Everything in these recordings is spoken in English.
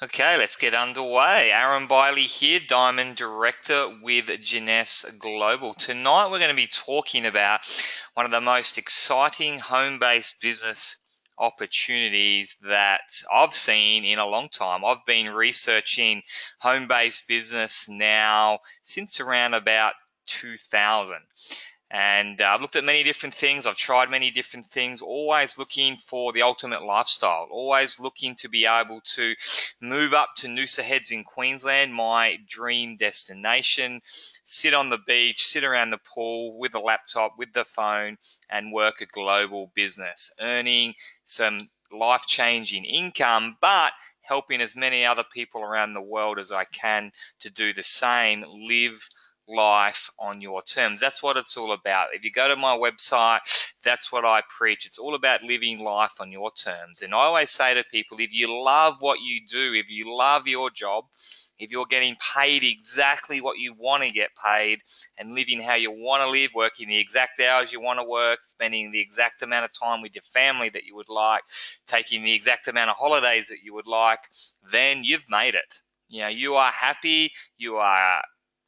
Okay, let's get underway. Aaron Biley here, Diamond Director with Jeunesse Global. Tonight we're going to be talking about one of the most exciting home-based business opportunities that I've seen in a long time. I've been researching home-based business now since around about 2000. And I've looked at many different things. I've tried many different things, always looking for the ultimate lifestyle, always looking to be able to move up to Noosa Heads in Queensland, my dream destination, sit on the beach, sit around the pool with a laptop, with the phone, and work a global business, earning some life-changing income, but helping as many other people around the world as I can to do the same, live life on your terms. That's what it's all about. If you go to my website, that's what I preach. It's all about living life on your terms. And I always say to people, if you love what you do, if you love your job, if you're getting paid exactly what you want to get paid and living how you want to live, working the exact hours you want to work, spending the exact amount of time with your family that you would like, taking the exact amount of holidays that you would like, then you've made it. You know, you are happy, you are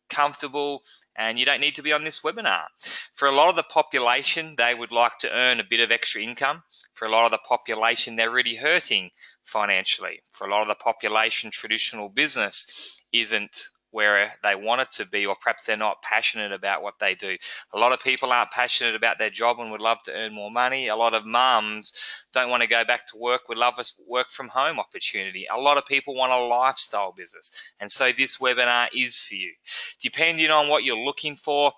comfortable, and you don't need to be on this webinar. For a lot of the population, they would like to earn a bit of extra income. For a lot of the population, they're really hurting financially. For a lot of the population, traditional business isn't where they want it to be, or perhaps they're not passionate about what they do. A lot of people aren't passionate about their job and would love to earn more money. A lot of mums don't want to go back to work, would love a work from home opportunity. A lot of people want a lifestyle business. And so this webinar is for you. Depending on what you're looking for,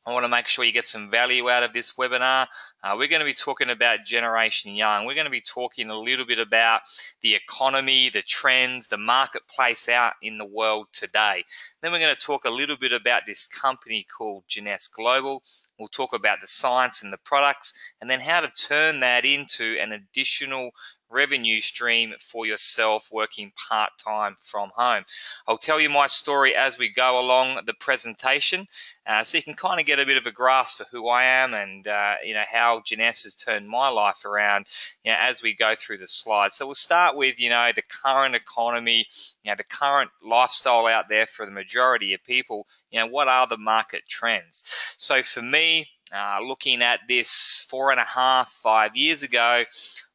I want to make sure you get some value out of this webinar. We're going to be talking about Generation Young. We're going to be talking a little bit about the economy, the trends, the marketplace out in the world today. Then we're going to talk a little bit about this company called Jeunesse Global. We'll talk about the science and the products, and then how to turn that into an additional revenue stream for yourself working part-time from home. I'll tell you my story as we go along the presentation, so you can kind of get a bit of a grasp for who I am and how Jeunesse has turned my life around, as we go through the slides. So we'll start with the current economy, the current lifestyle out there for the majority of people. What are the market trends? So for me, looking at this 5 years ago,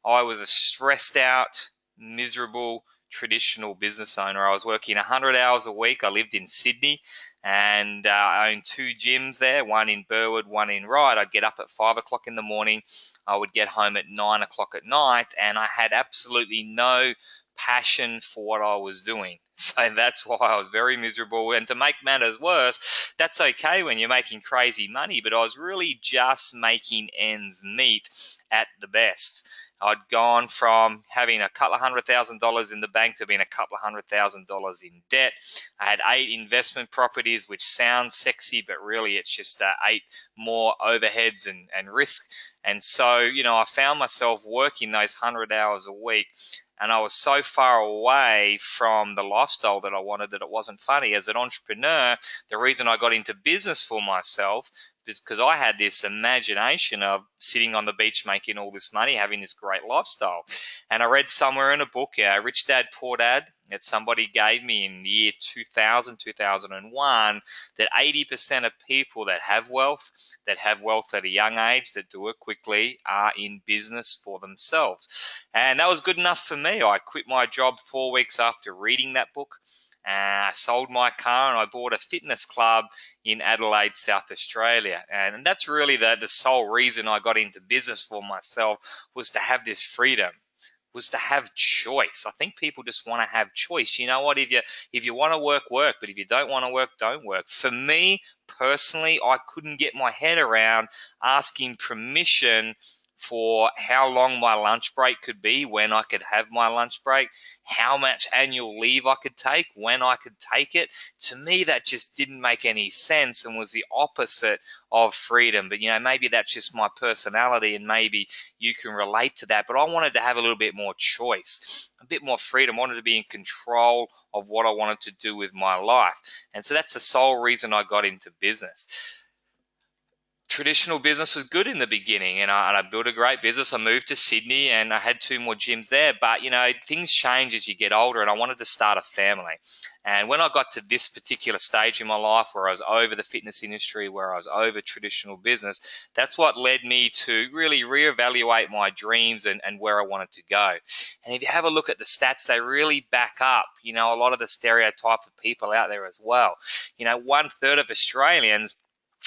I was a stressed out, miserable, traditional business owner. I was working 100 hours a week. I lived in Sydney, and I owned two gyms there, one in Burwood, one in Ryde. I'd get up at 5 o'clock in the morning. I would get home at 9 o'clock at night, and I had absolutely no passion for what I was doing. So that's why I was very miserable. And to make matters worse, that's okay when you're making crazy money, but I was really just making ends meet at the best. I'd gone from having a couple of $100,000 in the bank to being a couple of $100,000 in debt. I had 8 investment properties, which sounds sexy, but really it's just 8 more overheads and risk. And so, I found myself working those 100 hours a week, and I was so far away from the lifestyle that I wanted that it wasn't funny. As an entrepreneur, the reason I got into business for myself is because I had this imagination of sitting on the beach making all this money, having this great lifestyle. And I read somewhere in a book, Rich Dad, Poor Dad, that somebody gave me in the year 2000, 2001, that 80% of people that have wealth at a young age, that do it quickly, are in business for themselves. And that was good enough for me. I quit my job 4 weeks after reading that book. I sold my car and I bought a fitness club in Adelaide, South Australia. And that's really the sole reason I got into business for myself, was to have this freedom, was to have choice. I think people just want to have choice. You know what? If you want to work, work. But if you don't want to work, don't work. For me personally, I couldn't get my head around asking permission for how long my lunch break could be, when I could have my lunch break, how much annual leave I could take, when I could take it. To me, that just didn't make any sense and was the opposite of freedom. But, maybe that's just my personality and maybe you can relate to that. But I wanted to have a little bit more choice, a bit more freedom. I wanted to be in control of what I wanted to do with my life. And so that's the sole reason I got into business. traditional business was good in the beginning, and I built a great business. I moved to Sydney and I had 2 more gyms there. But, things change as you get older, and I wanted to start a family. And when I got to this particular stage in my life where I was over the fitness industry, where I was over traditional business, that's what led me to really reevaluate my dreams and where I wanted to go. And if you have a look at the stats, they really back up, a lot of the stereotype of people out there as well. 1/3 of Australians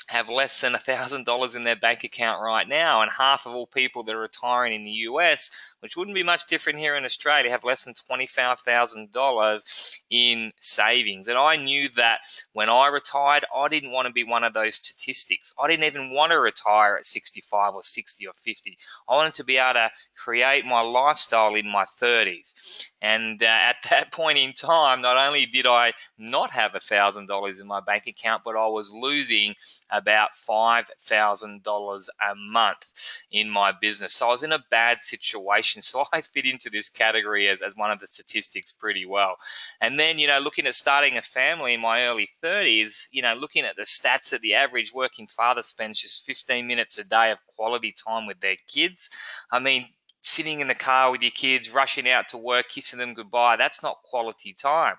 have less than $1,000 in their bank account right now, and half of all people that are retiring in the US, which wouldn't be much different here in Australia, have less than $25,000 in savings. And I knew that when I retired, I didn't want to be one of those statistics. I didn't even want to retire at 65 or 60 or 50. I wanted to be able to create my lifestyle in my 30s. And at that point in time, not only did I not have $1,000 in my bank account, but I was losing about $5,000 a month in my business. So I was in a bad situation. So I fit into this category as one of the statistics pretty well. And then, looking at starting a family in my early 30s, looking at the stats that the average working father spends just 15 minutes a day of quality time with their kids. I mean, sitting in the car with your kids, rushing out to work, kissing them goodbye, that's not quality time.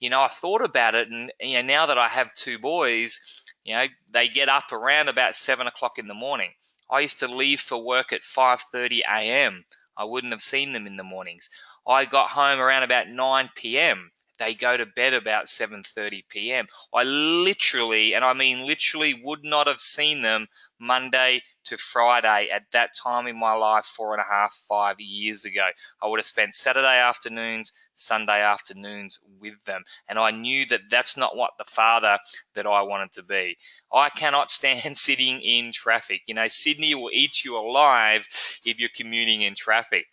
I thought about it, and now that I have 2 boys, they get up around about 7 o'clock in the morning. I used to leave for work at 5:30 a.m. I wouldn't have seen them in the mornings. I got home around about 9 p.m. They go to bed about 7:30 p.m. I literally, and I mean literally, would not have seen them Monday to Friday at that time in my life 4.5, 5 years ago. I would have spent Saturday afternoons, Sunday afternoons with them. And I knew that that's not what the father that I wanted to be. I cannot stand sitting in traffic. Sydney will eat you alive if you're commuting in traffic.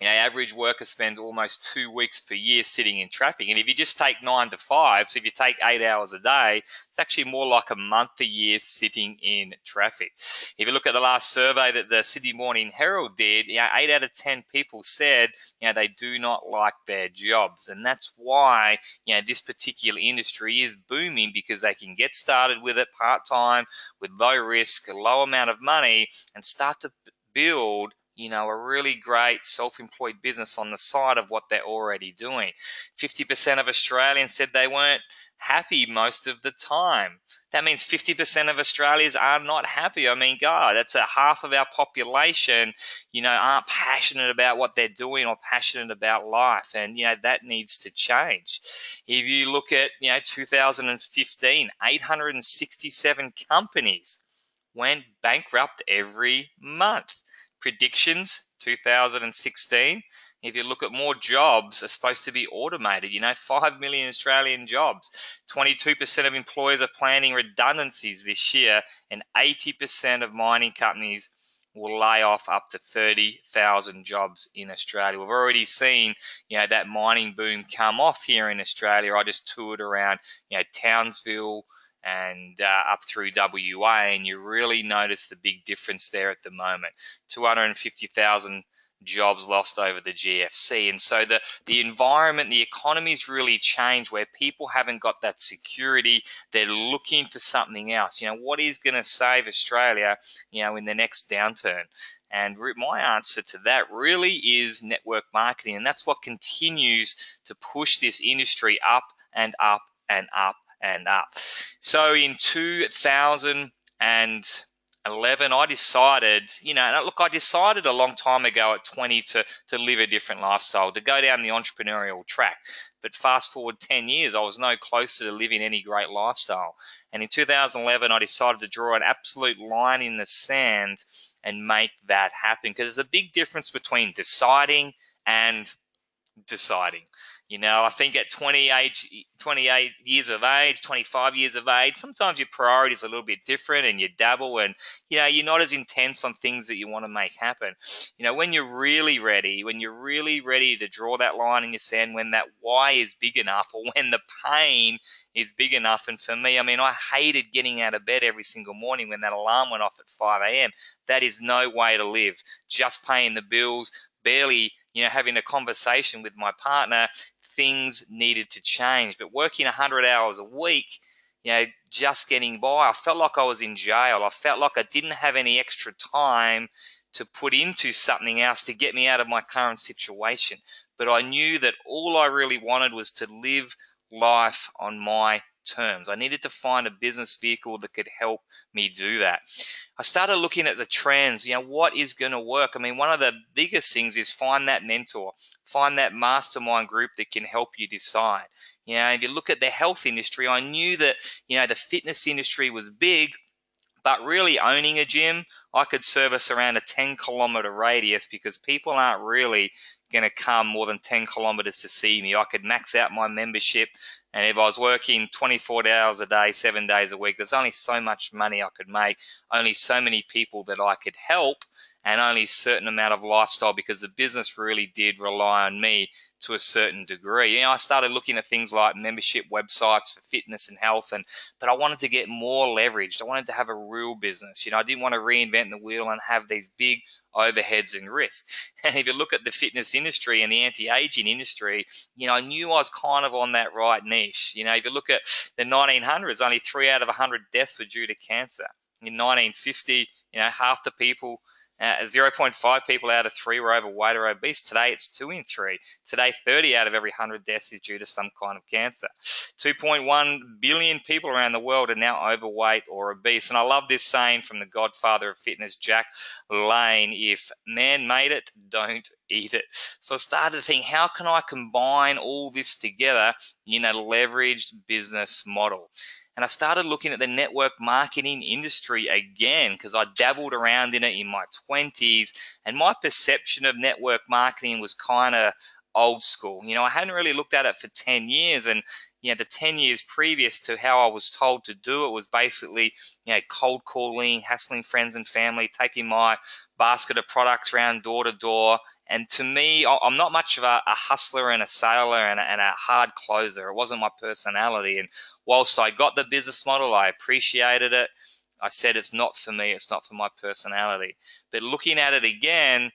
Average worker spends almost 2 weeks per year sitting in traffic. And if you just take 9 to 5, so if you take 8 hours a day, it's actually more like a month a year sitting in traffic. If you look at the last survey that the Sydney Morning Herald did, 8 out of 10 people said, they do not like their jobs. And that's why, this particular industry is booming, because they can get started with it part-time with low risk, a low amount of money, and start to build a really great self-employed business on the side of what they're already doing. 50% of Australians said they weren't happy most of the time. That means 50% of Australians are not happy. I mean, God, that's a half of our population, aren't passionate about what they're doing or passionate about life. And, that needs to change. If you look at, 2015, 867 companies went bankrupt every month. Predictions, 2016, if you look at more jobs are supposed to be automated, 5 million Australian jobs. 22% of employers are planning redundancies this year, and 80% of mining companies will lay off up to 30,000 jobs in Australia. We've already seen, that mining boom come off here in Australia. I just toured around, Townsville, and up through WA, and you really notice the big difference there at the moment. 250,000 jobs lost over the GFC. And so the environment, the economy's really changed, where people haven't got that security. They're looking for something else. What is going to save Australia, in the next downturn? And my answer to that really is network marketing. And that's what continues to push this industry up and up and up and up. So in 2011, I decided, I decided a long time ago at 20 to live a different lifestyle, to go down the entrepreneurial track. But fast forward 10 years, I was no closer to living any great lifestyle. And in 2011, I decided to draw an absolute line in the sand and make that happen. Because there's a big difference between deciding and deciding. I think at 28 years of age, 25 years of age, sometimes your priorities are a little bit different, and you dabble, and you're not as intense on things that you want to make happen. When you're really ready to draw that line in your sand, when that why is big enough, or when the pain is big enough. And for me, I hated getting out of bed every single morning when that alarm went off at 5 a.m. That is no way to live. Just paying the bills, barely having a conversation with my partner. Things needed to change. But working 100 hours a week, just getting by. I felt like I was in jail. I felt like I didn't have any extra time to put into something else to get me out of my current situation. But I knew that all I really wanted was to live life on my terms. I needed to find a business vehicle that could help me do that. I started looking at the trends, what is going to work? I mean, one of the biggest things is find that mentor, find that mastermind group that can help you decide. If you look at the health industry, I knew that, the fitness industry was big, but really owning a gym, I could service around a 10-kilometer radius because people aren't really going to come more than 10 kilometers to see me. I could max out my membership, and if I was working 24 hours a day, 7 days a week, there's only so much money I could make, only so many people that I could help, and only a certain amount of lifestyle, because the business really did rely on me to a certain degree. I started looking at things like membership websites for fitness and health, but I wanted to get more leveraged. I wanted to have a real business. I didn't want to reinvent the wheel and have these big overheads and risks. And if you look at the fitness industry and the anti-aging industry, I knew I was kind of on that right niche. If you look at the 1900s, only 3 out of 100 deaths were due to cancer. In 1950, half the people, 0.5 people out of 3 were overweight or obese. Today, it's 2 in 3. Today, 30 out of every 100 deaths is due to some kind of cancer. 2.1 billion people around the world are now overweight or obese. And I love this saying from the godfather of fitness, Jack LaLanne: if man made it, don't eat it. So I started to think, how can I combine all this together in a leveraged business model? And I started looking at the network marketing industry again, because I dabbled around in it in my 20s, and my perception of network marketing was kind of old school. I hadn't really looked at it for 10 years, and the 10 years previous to how I was told to do it was basically, cold calling, hassling friends and family, taking my basket of products around door to door. And to me, I'm not much of a hustler and a sailor and a hard closer. It wasn't my personality. And whilst I got the business model, I appreciated it, I said it's not for me, it's not for my personality. But looking at it again,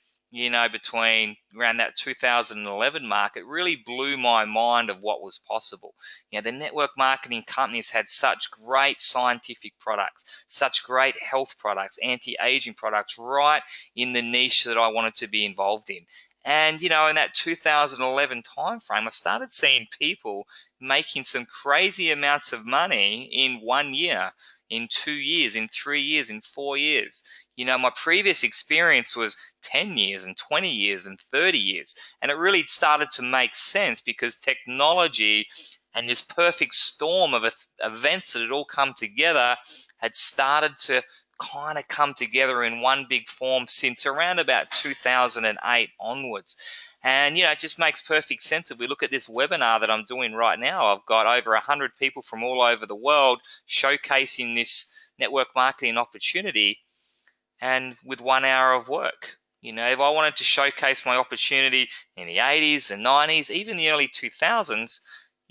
between around that 2011 mark, it really blew my mind of what was possible. The network marketing companies had such great scientific products, such great health products, anti-aging products, right in the niche that I wanted to be involved in. And, in that 2011 timeframe, I started seeing people making some crazy amounts of money in 1 year, in 2 years, in 3 years, in 4 years. My previous experience was 10 years and 20 years and 30 years. And it really started to make sense because technology and this perfect storm of events that had all come together had started to kind of come together in one big form since around about 2008 onwards. And, it just makes perfect sense. If we look at this webinar that I'm doing right now, I've got over 100 people from all over the world showcasing this network marketing opportunity, and with 1 hour of work. If I wanted to showcase my opportunity in the 80s, the 90s, even the early 2000s,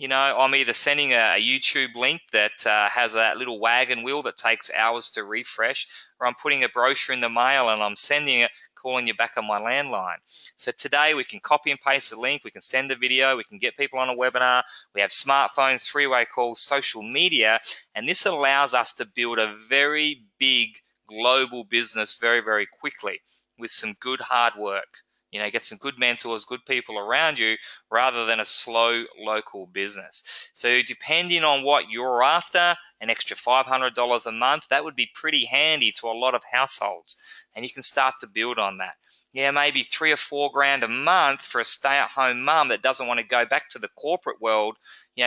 I'm either sending a YouTube link that has that little wagon wheel that takes hours to refresh, or I'm putting a brochure in the mail and I'm sending it, calling you back on my landline. So today we can copy and paste the link, we can send a video, we can get people on a webinar, we have smartphones, three-way calls, social media, and this allows us to build a very big global business very, very quickly with some good hard work. Get some good mentors, good people around you, rather than a slow local business. So depending on what you're after, an extra $500 a month, that would be pretty handy to a lot of households. And you can start to build on that. Maybe $3 or $4 grand a month for a stay-at-home mum that doesn't want to go back to the corporate world,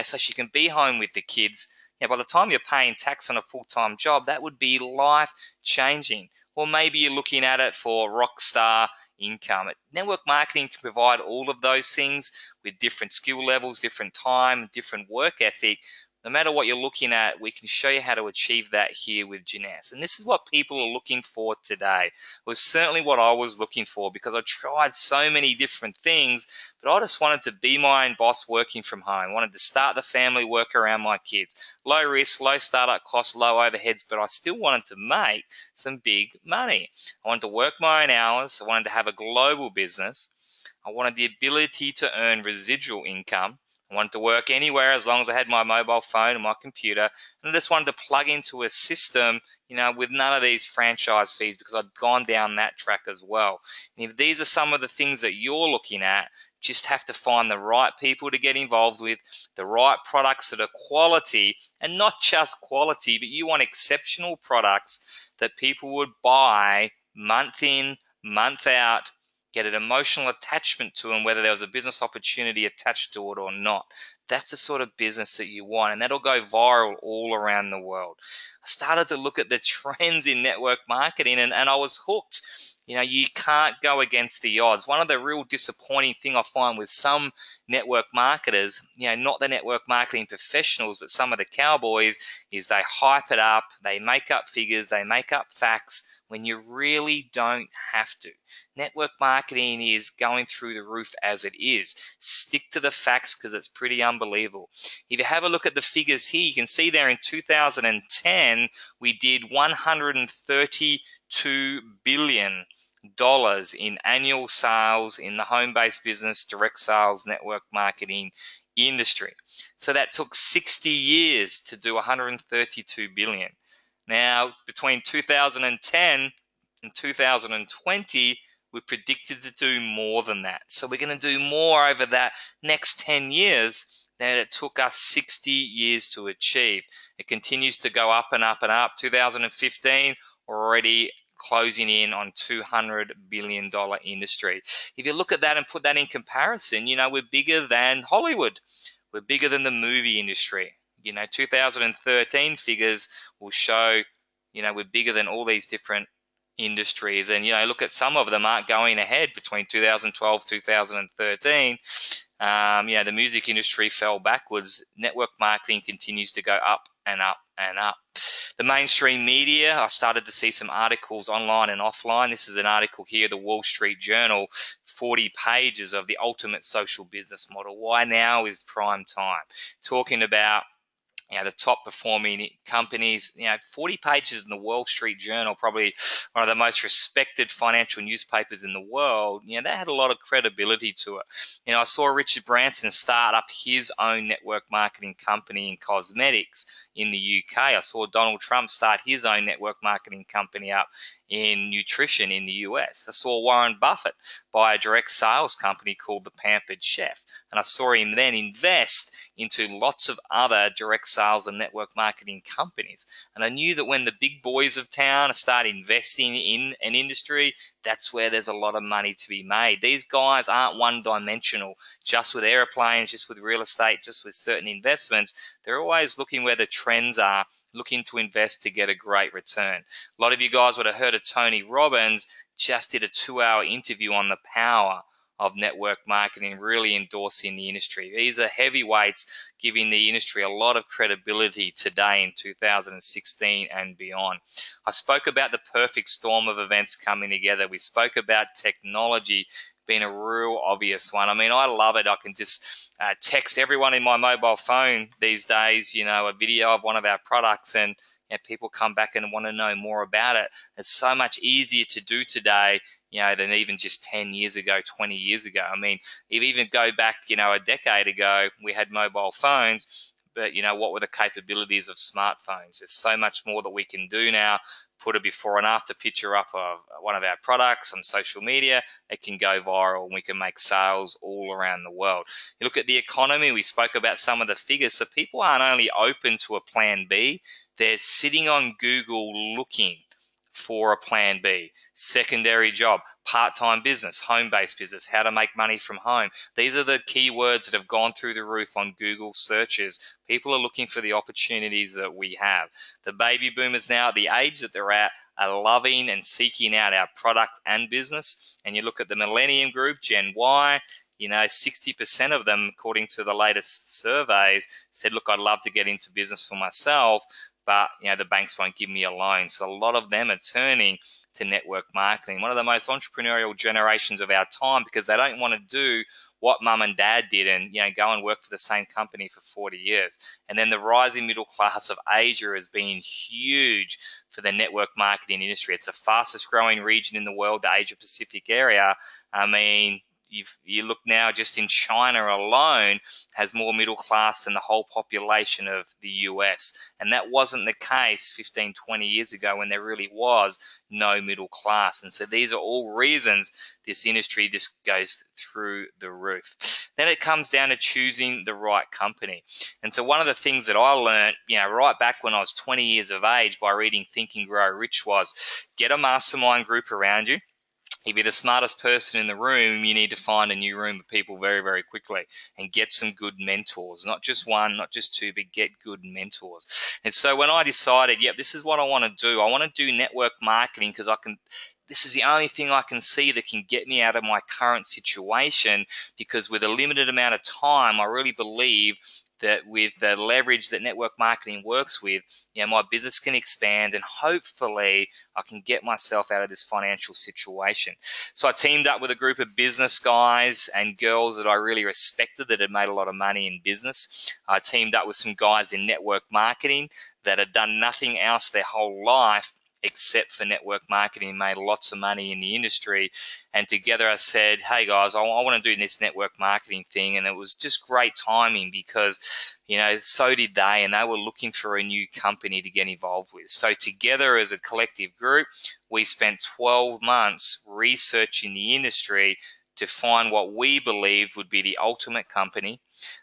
so she can be home with the kids. By the time you're paying tax on a full-time job, that would be life-changing. Or maybe you're looking at it for rock star income. Network marketing can provide all of those things with different skill levels, different time, different work ethic. No matter what you're looking at, we can show you how to achieve that here with Jeunesse. And this is what people are looking for today. It was certainly what I was looking for, because I tried so many different things, but I just wanted to be my own boss working from home. I wanted to start the family, work around my kids. Low risk, low startup costs, low overheads, but I still wanted to make some big money. I wanted to work my own hours. I wanted to have a global business. I wanted the ability to earn residual income. I wanted to work anywhere as long as I had my mobile phone and my computer. And I just wanted to plug into a system, with none of these franchise fees, because I'd gone down that track as well. And if these are some of the things that you're looking at, just have to find the right people to get involved with, the right products that are quality, and not just quality, but you want exceptional products that people would buy month in, month out, get an emotional attachment to them, whether there was a business opportunity attached to it or not. That's the sort of business that you want, and that'll go viral all around the world. I started to look at the trends in network marketing, and I was hooked. You can't go against the odds. One of the real disappointing thing I find with some network marketers, not the network marketing professionals, but some of the cowboys, is they hype it up, they make up figures, they make up facts when you really don't have to. Network marketing is going through the roof as it is. Stick to the facts because it's pretty unbelievable. If you have a look at the figures here, you can see there in 2010, we did $132 billion in annual sales in the home-based business, direct sales, network marketing industry. So that took 60 years to do 132 billion. Now, between 2010 and 2020, we predicted to do more than that. So we're going to do more over that next 10 years than it took us 60 years to achieve. It continues to go up and up and up. 2015, we're already closing in on $200 billion industry. If you look at that and put that in comparison, we're bigger than Hollywood. We're bigger than the movie industry. 2013 figures will show, we're bigger than all these different industries. And, look at some of them aren't going ahead between 2012, 2013. The music industry fell backwards. Network marketing continues to go up and up and up. The mainstream media, I started to see some articles online and offline. This is an article here, the Wall Street Journal, 40 pages of the ultimate social business model. Why now is prime time? Talking about the top performing companies, 40 pages in the Wall Street Journal, probably one of the most respected financial newspapers in the world. That had a lot of credibility to it. I saw Richard Branson start up his own network marketing company in cosmetics in the UK. I saw Donald Trump start his own network marketing company up in nutrition in the US. I saw Warren Buffett buy a direct sales company called The Pampered Chef. And I saw him then invest into lots of other direct sales and network marketing companies. And I knew that when the big boys of town start investing in an industry, that's where there's a lot of money to be made. These guys aren't one-dimensional, just with airplanes, just with real estate, just with certain investments. They're always looking where the trends are, looking to invest to get a great return. A lot of you guys would have heard of Tony Robbins, just did a 2-hour interview on the power of network marketing, really endorsing the industry. These are heavyweights giving the industry a lot of credibility today in 2016 and beyond. I spoke about the perfect storm of events coming together. We spoke about technology being a real obvious one. I mean, I love it. I can just text everyone in my mobile phone these days, a video of one of our products, and people come back and want to know more about it. It's so much easier to do today, than even just 10 years ago, 20 years ago. I mean, if you even go back, a decade ago, we had mobile phones, but, what were the capabilities of smartphones? There's so much more that we can do now. Put a before and after picture up of one of our products on social media, it can go viral and we can make sales all around the world. You look at the economy, we spoke about some of the figures. So people aren't only open to a plan B, they're sitting on Google looking for a plan B. Secondary job, part-time business, home-based business, how to make money from home. These are the keywords that have gone through the roof on Google searches. People are looking for the opportunities that we have. The baby boomers now, at the age that they're at, are loving and seeking out our product and business. And you look at the millennium group, Gen Y, 60% of them, according to the latest surveys, said, look, I'd love to get into business for myself, but the banks won't give me a loan. So a lot of them are turning to network marketing. One of the most entrepreneurial generations of our time, because they don't want to do what mum and dad did and go and work for the same company for 40 years. And then the rising middle class of Asia has been huge for the network marketing industry. It's the fastest growing region in the world, the Asia Pacific area. I mean, you look now, just in China alone has more middle class than the whole population of the US. And that wasn't the case 15, 20 years ago when there really was no middle class. And so these are all reasons this industry just goes through the roof. Then it comes down to choosing the right company. And so one of the things that I learned, right back when I was 20 years of age by reading Think and Grow Rich was get a mastermind group around you. If you're the smartest person in the room, you need to find a new room of people very, very quickly and get some good mentors. Not just one, not just two, but get good mentors. And so when I decided, this is what I want to do. I want to do network marketing because this is the only thing I can see that can get me out of my current situation, because with a limited amount of time, I really believe that with the leverage that network marketing works with, my business can expand and hopefully I can get myself out of this financial situation. So I teamed up with a group of business guys and girls that I really respected that had made a lot of money in business. I teamed up with some guys in network marketing that had done nothing else their whole life except for network marketing, made lots of money in the industry. And together I said, hey guys, I want to do this network marketing thing. And it was just great timing because, so did they, and they were looking for a new company to get involved with. So together as a collective group, we spent 12 months researching the industry to find what we believed would be the ultimate company,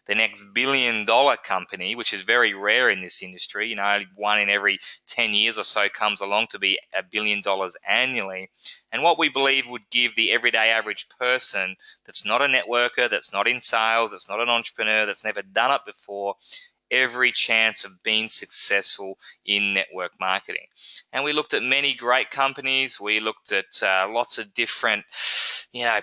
the next billion-dollar company, which is very rare in this industry. One in every 10 years or so comes along to be $1 billion annually. And what we believe would give the everyday average person that's not a networker, that's not in sales, that's not an entrepreneur, that's never done it before, every chance of being successful in network marketing. And we looked at many great companies. We looked at lots of different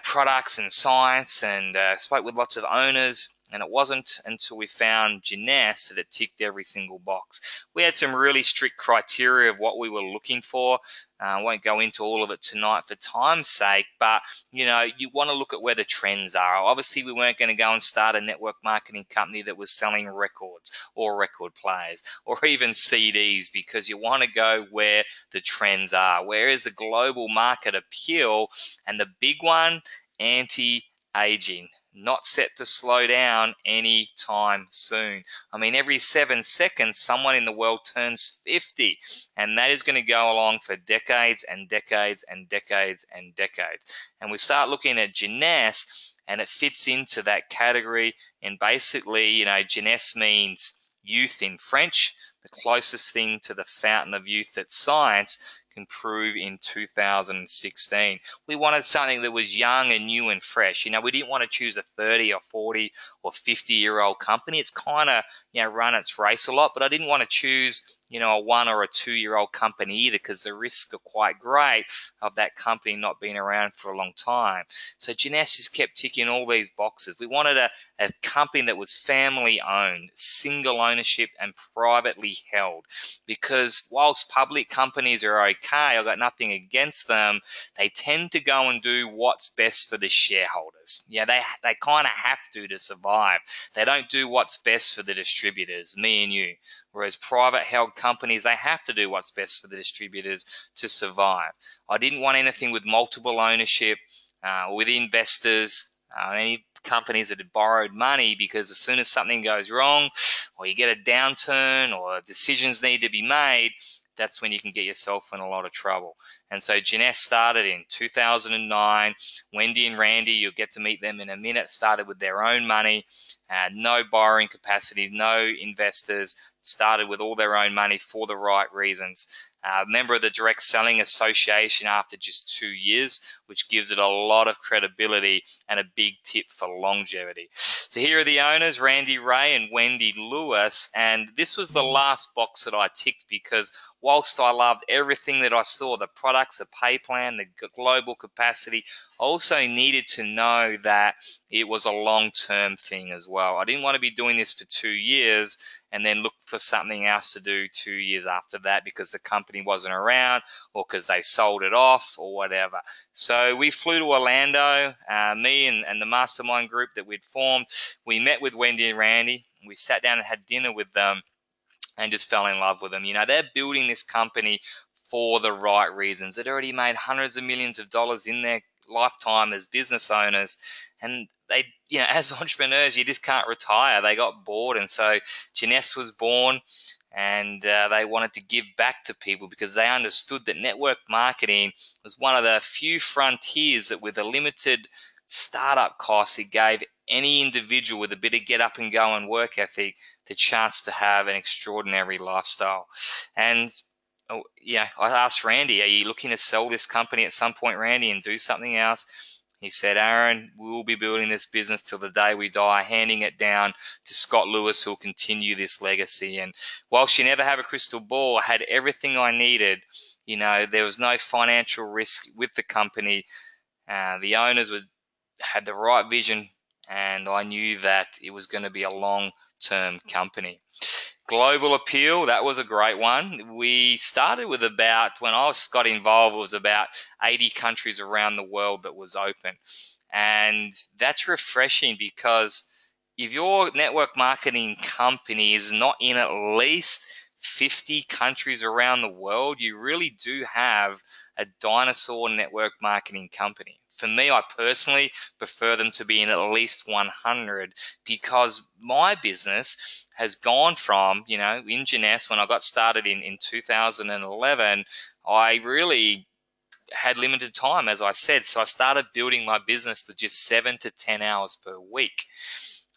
products and science, and spoke with lots of owners. And it wasn't until we found Jeunesse that it ticked every single box. We had some really strict criteria of what we were looking for. I won't go into all of it tonight for time's sake, but you want to look at where the trends are. Obviously, we weren't going to go and start a network marketing company that was selling records or record players or even CDs, because you want to go where the trends are. Where is the global market appeal? And the big one, anti-aging. Not set to slow down anytime soon. Every 7 seconds, someone in the world turns 50, and that is going to go along for decades and decades and decades and decades. And we start looking at Jeunesse, and it fits into that category. And basically, Jeunesse means youth in French, the closest thing to the fountain of youth that science can prove in 2016. We wanted something that was young and new and fresh. We didn't want to choose a 30 or 40 or 50-year-old company. It's kind of, run its race a lot, but I didn't want to choose, a 1 or a 2-year-old company either, because the risks are quite great of that company not being around for a long time. So Jeunesse just kept ticking all these boxes. We wanted a company that was family owned, single ownership and privately held, because whilst public companies are okay, I've got nothing against them, they tend to go and do what's best for the shareholders. They kind of have to survive. They don't do what's best for the distributors, me and you. Whereas private held companies, they have to do what's best for the distributors to survive. I didn't want anything with multiple ownership, with investors, any companies that had borrowed money, because as soon as something goes wrong or you get a downturn or decisions need to be made, that's when you can get yourself in a lot of trouble. And so Jeunesse started in 2009. Wendy and Randy, you'll get to meet them in a minute, started with their own money, no borrowing capacities, no investors, started with all their own money for the right reasons. Member of the Direct Selling Association after just 2 years, which gives it a lot of credibility and a big tip for longevity. So here are the owners, Randy Ray and Wendy Lewis, and this was the last box that I ticked, because whilst I loved everything that I saw, the products, the pay plan, the global capacity, I also needed to know that it was a long-term thing as well. I didn't want to be doing this for 2 years and then look for something else to do 2 years after that because the company wasn't around or because they sold it off or whatever. So we flew to Orlando, me and the mastermind group that we'd formed. We met with Wendy and Randy. We sat down and had dinner with them and just fell in love with them. They're building this company for the right reasons. They'd already made hundreds of millions of dollars in their lifetime as business owners, and they, as entrepreneurs, you just can't retire. They got bored, and so Jeunesse was born, and they wanted to give back to people because they understood that network marketing was one of the few frontiers that, with a limited startup cost, it gave any individual with a bit of get up and go and work ethic the chance to have an extraordinary lifestyle. And I asked Randy, are you looking to sell this company at some point, Randy, and do something else? He said, Aaron, we'll be building this business till the day we die, handing it down to Scott Lewis, who'll continue this legacy. And while she never had a crystal ball, I had everything I needed. There was no financial risk with the company. The owners had the right vision, and I knew that it was going to be a long-term company. Global appeal, that was a great one. We started with when I got involved, it was about 80 countries around the world that was open. And that's refreshing, because if your network marketing company is not in at least 50 countries around the world, you really do have a dinosaur network marketing company. For me, I personally prefer them to be in at least 100, because my business has gone from, in Jeunesse, when I got started in 2011, I really had limited time, as I said. So I started building my business with just 7 to 10 hours per week.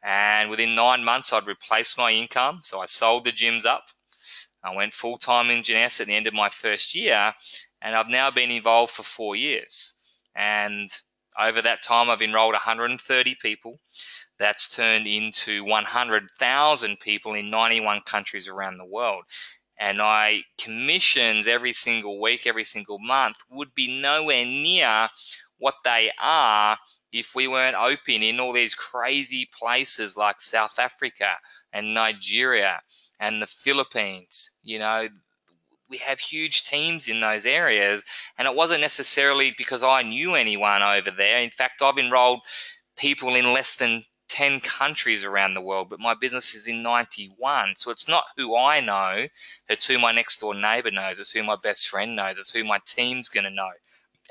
And within 9 months, I'd replaced my income. So I sold the gyms up. I went full-time in Jeunesse at the end of my first year, and I've now been involved for 4 years. And over that time, I've enrolled 130 people. That's turned into 100,000 people in 91 countries around the world. And my commissions every single week, every single month would be nowhere near what they are if we weren't open in all these crazy places like South Africa and Nigeria and the Philippines. We have huge teams in those areas, and it wasn't necessarily because I knew anyone over there. In fact, I've enrolled people in less than 10 countries around the world, but my business is in 91. So it's not who I know, it's who my next door neighbor knows, it's who my best friend knows, it's who my team's going to know.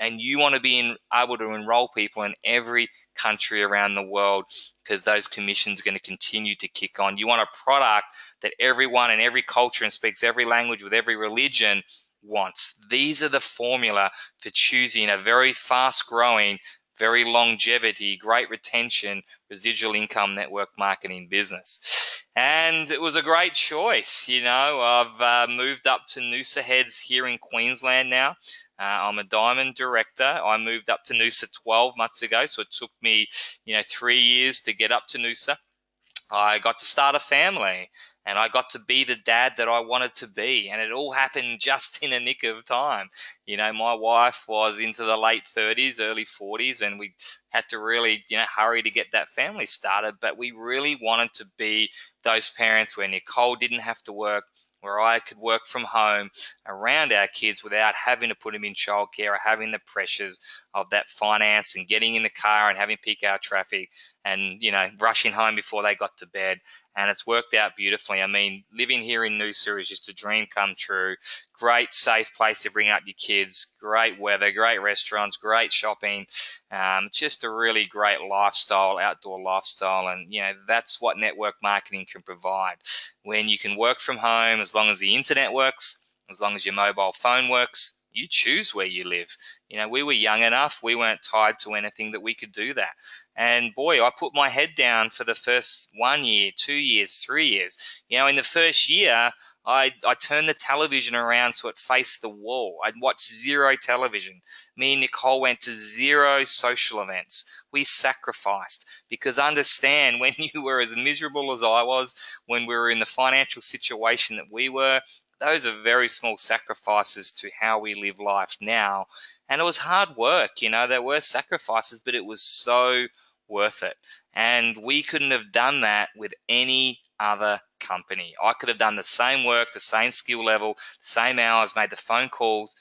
And you want to be able to enroll people in every country around the world, because those commissions are going to continue to kick on. You want a product that everyone in every culture and speaks every language with every religion wants. These are the formula for choosing a very fast-growing, very longevity, great retention, residual income network marketing business. And it was a great choice. I've moved up to Noosa Heads here in Queensland now. I'm a diamond director. I moved up to Noosa 12 months ago, so it took me, 3 years to get up to Noosa. I got to start a family, and I got to be the dad that I wanted to be, and it all happened just in a nick of time. My wife was into the late 30s, early 40s, and we had to really, hurry to get that family started. But we really wanted to be those parents where Nicole didn't have to work, where I could work from home around our kids without having to put them in childcare or having the pressures of that finance and getting in the car and having peak hour traffic and, rushing home before they got to bed. And it's worked out beautifully. I mean, living here in Noosa is just a dream come true. Great, safe place to bring up your kids. Great weather, great restaurants, great shopping. Just a really great lifestyle, outdoor lifestyle. And, that's what network marketing can provide. When you can work from home, as long as the internet works, as long as your mobile phone works, you choose where you live. We were young enough, we weren't tied to anything, that we could do that. And boy, I put my head down for the first 1 year, 2 years, 3 years. In the first year, I turned the television around so it faced the wall. I'd watched zero television. Me and Nicole went to zero social events. We sacrificed, because understand, when you were as miserable as I was, when we were in the financial situation that we were, those are very small sacrifices to how we live life now. And it was hard work, there were sacrifices, but it was so worth it. And we couldn't have done that with any other company. I could have done the same work, the same skill level, the same hours, made the phone calls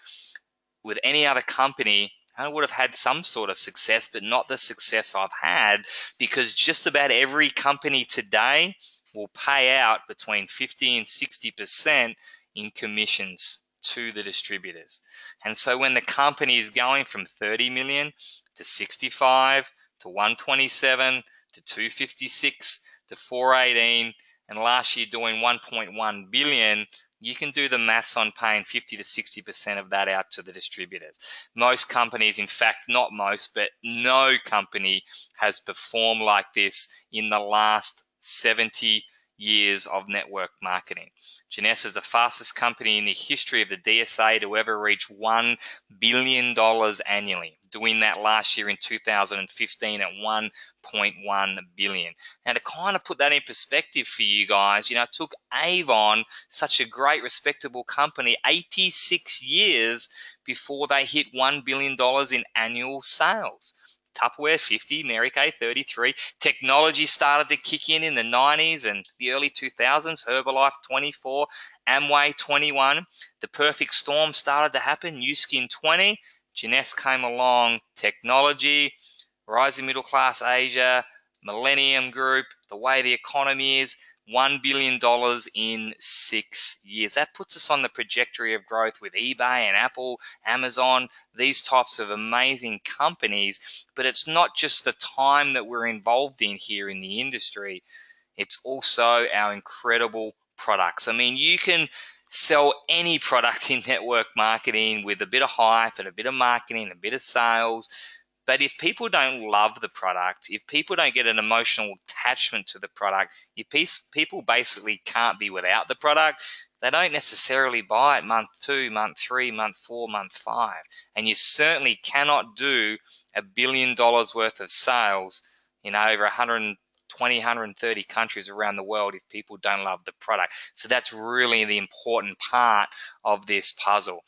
with any other company. I would have had some sort of success, but not the success I've had, because just about every company today will pay out between 50 and 60% in commissions to the distributors. And so when the company is going from 30 million to 65 to 127 to 256 to 418, and last year doing 1.1 billion. You can do the maths on paying 50 to 60% of that out to the distributors. Most companies, in fact, not most, but no company has performed like this in the last 70 years of network marketing. Jeunesse is the fastest company in the history of the DSA to ever reach $1 billion annually, doing that last year in 2015 at 1.1 billion. Now, to kind of put that in perspective for you guys, it took Avon, such a great, respectable company, 86 years before they hit $1 billion in annual sales. Tupperware 50, Mary Kay 33. Technology started to kick in the 90s and the early 2000s. Herbalife 24, Amway 21. The perfect storm started to happen. New Skin 20. Jeunesse came along. Technology, rising middle class Asia, Millennium Group, the way the economy is, $1 billion in 6 years. That puts us on the trajectory of growth with eBay and Apple, Amazon, these types of amazing companies. But it's not just the time that we're involved in here in the industry. It's also our incredible products. I mean, you can sell any product in network marketing with a bit of hype and a bit of marketing, a bit of sales. But if people don't love the product, if people don't get an emotional attachment to the product, if people basically can't be without the product, they don't necessarily buy it month 2, month 3, month 4, month 5. And you certainly cannot do $1 billion worth of sales in over 120, 130 countries around the world if people don't love the product. So that's really the important part of this puzzle.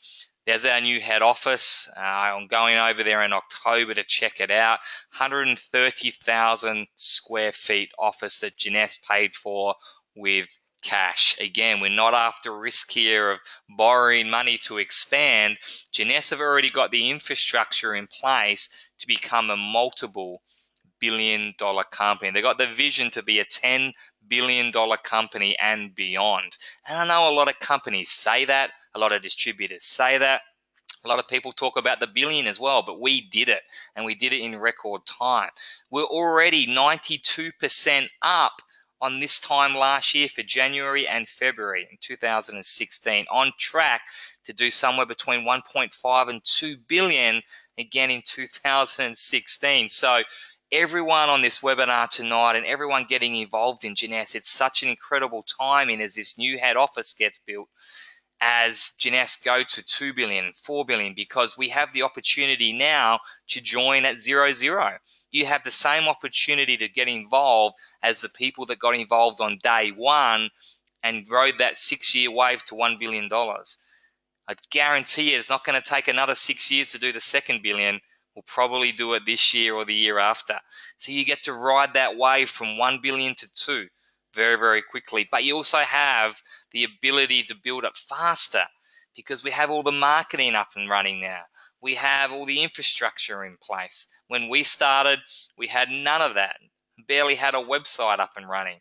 There's our new head office. I'm going over there in October to check it out. 130,000 square feet office that Jeunesse paid for with cash. Again, we're not after risk here of borrowing money to expand. Jeunesse have already got the infrastructure in place to become a multiple billion-dollar company. They got the vision to be a $10 billion company and beyond. And I know a lot of companies say that. A lot of distributors say that. A lot of people talk about the billion as well, but we did it, and we did it in record time. We're already 92% up on this time last year for January and February in 2016, on track to do somewhere between 1.5 and 2 billion again in 2016. So everyone on this webinar tonight and everyone getting involved in Jeunesse, it's such an incredible timing as this new head office gets built, as Jeunesse go to 2 billion, 4 billion, because we have the opportunity now to join at 0-0. You have the same opportunity to get involved as the people that got involved on day one and rode that 6-year wave to $1 billion. I guarantee you it's not going to take another 6 years to do the second billion. We'll probably do it this year or the year after. So you get to ride that wave from 1 billion to 2 very, very quickly. But you also have the ability to build it faster because we have all the marketing up and running now. We have all the infrastructure in place. When we started, we had none of that. Barely had a website up and running.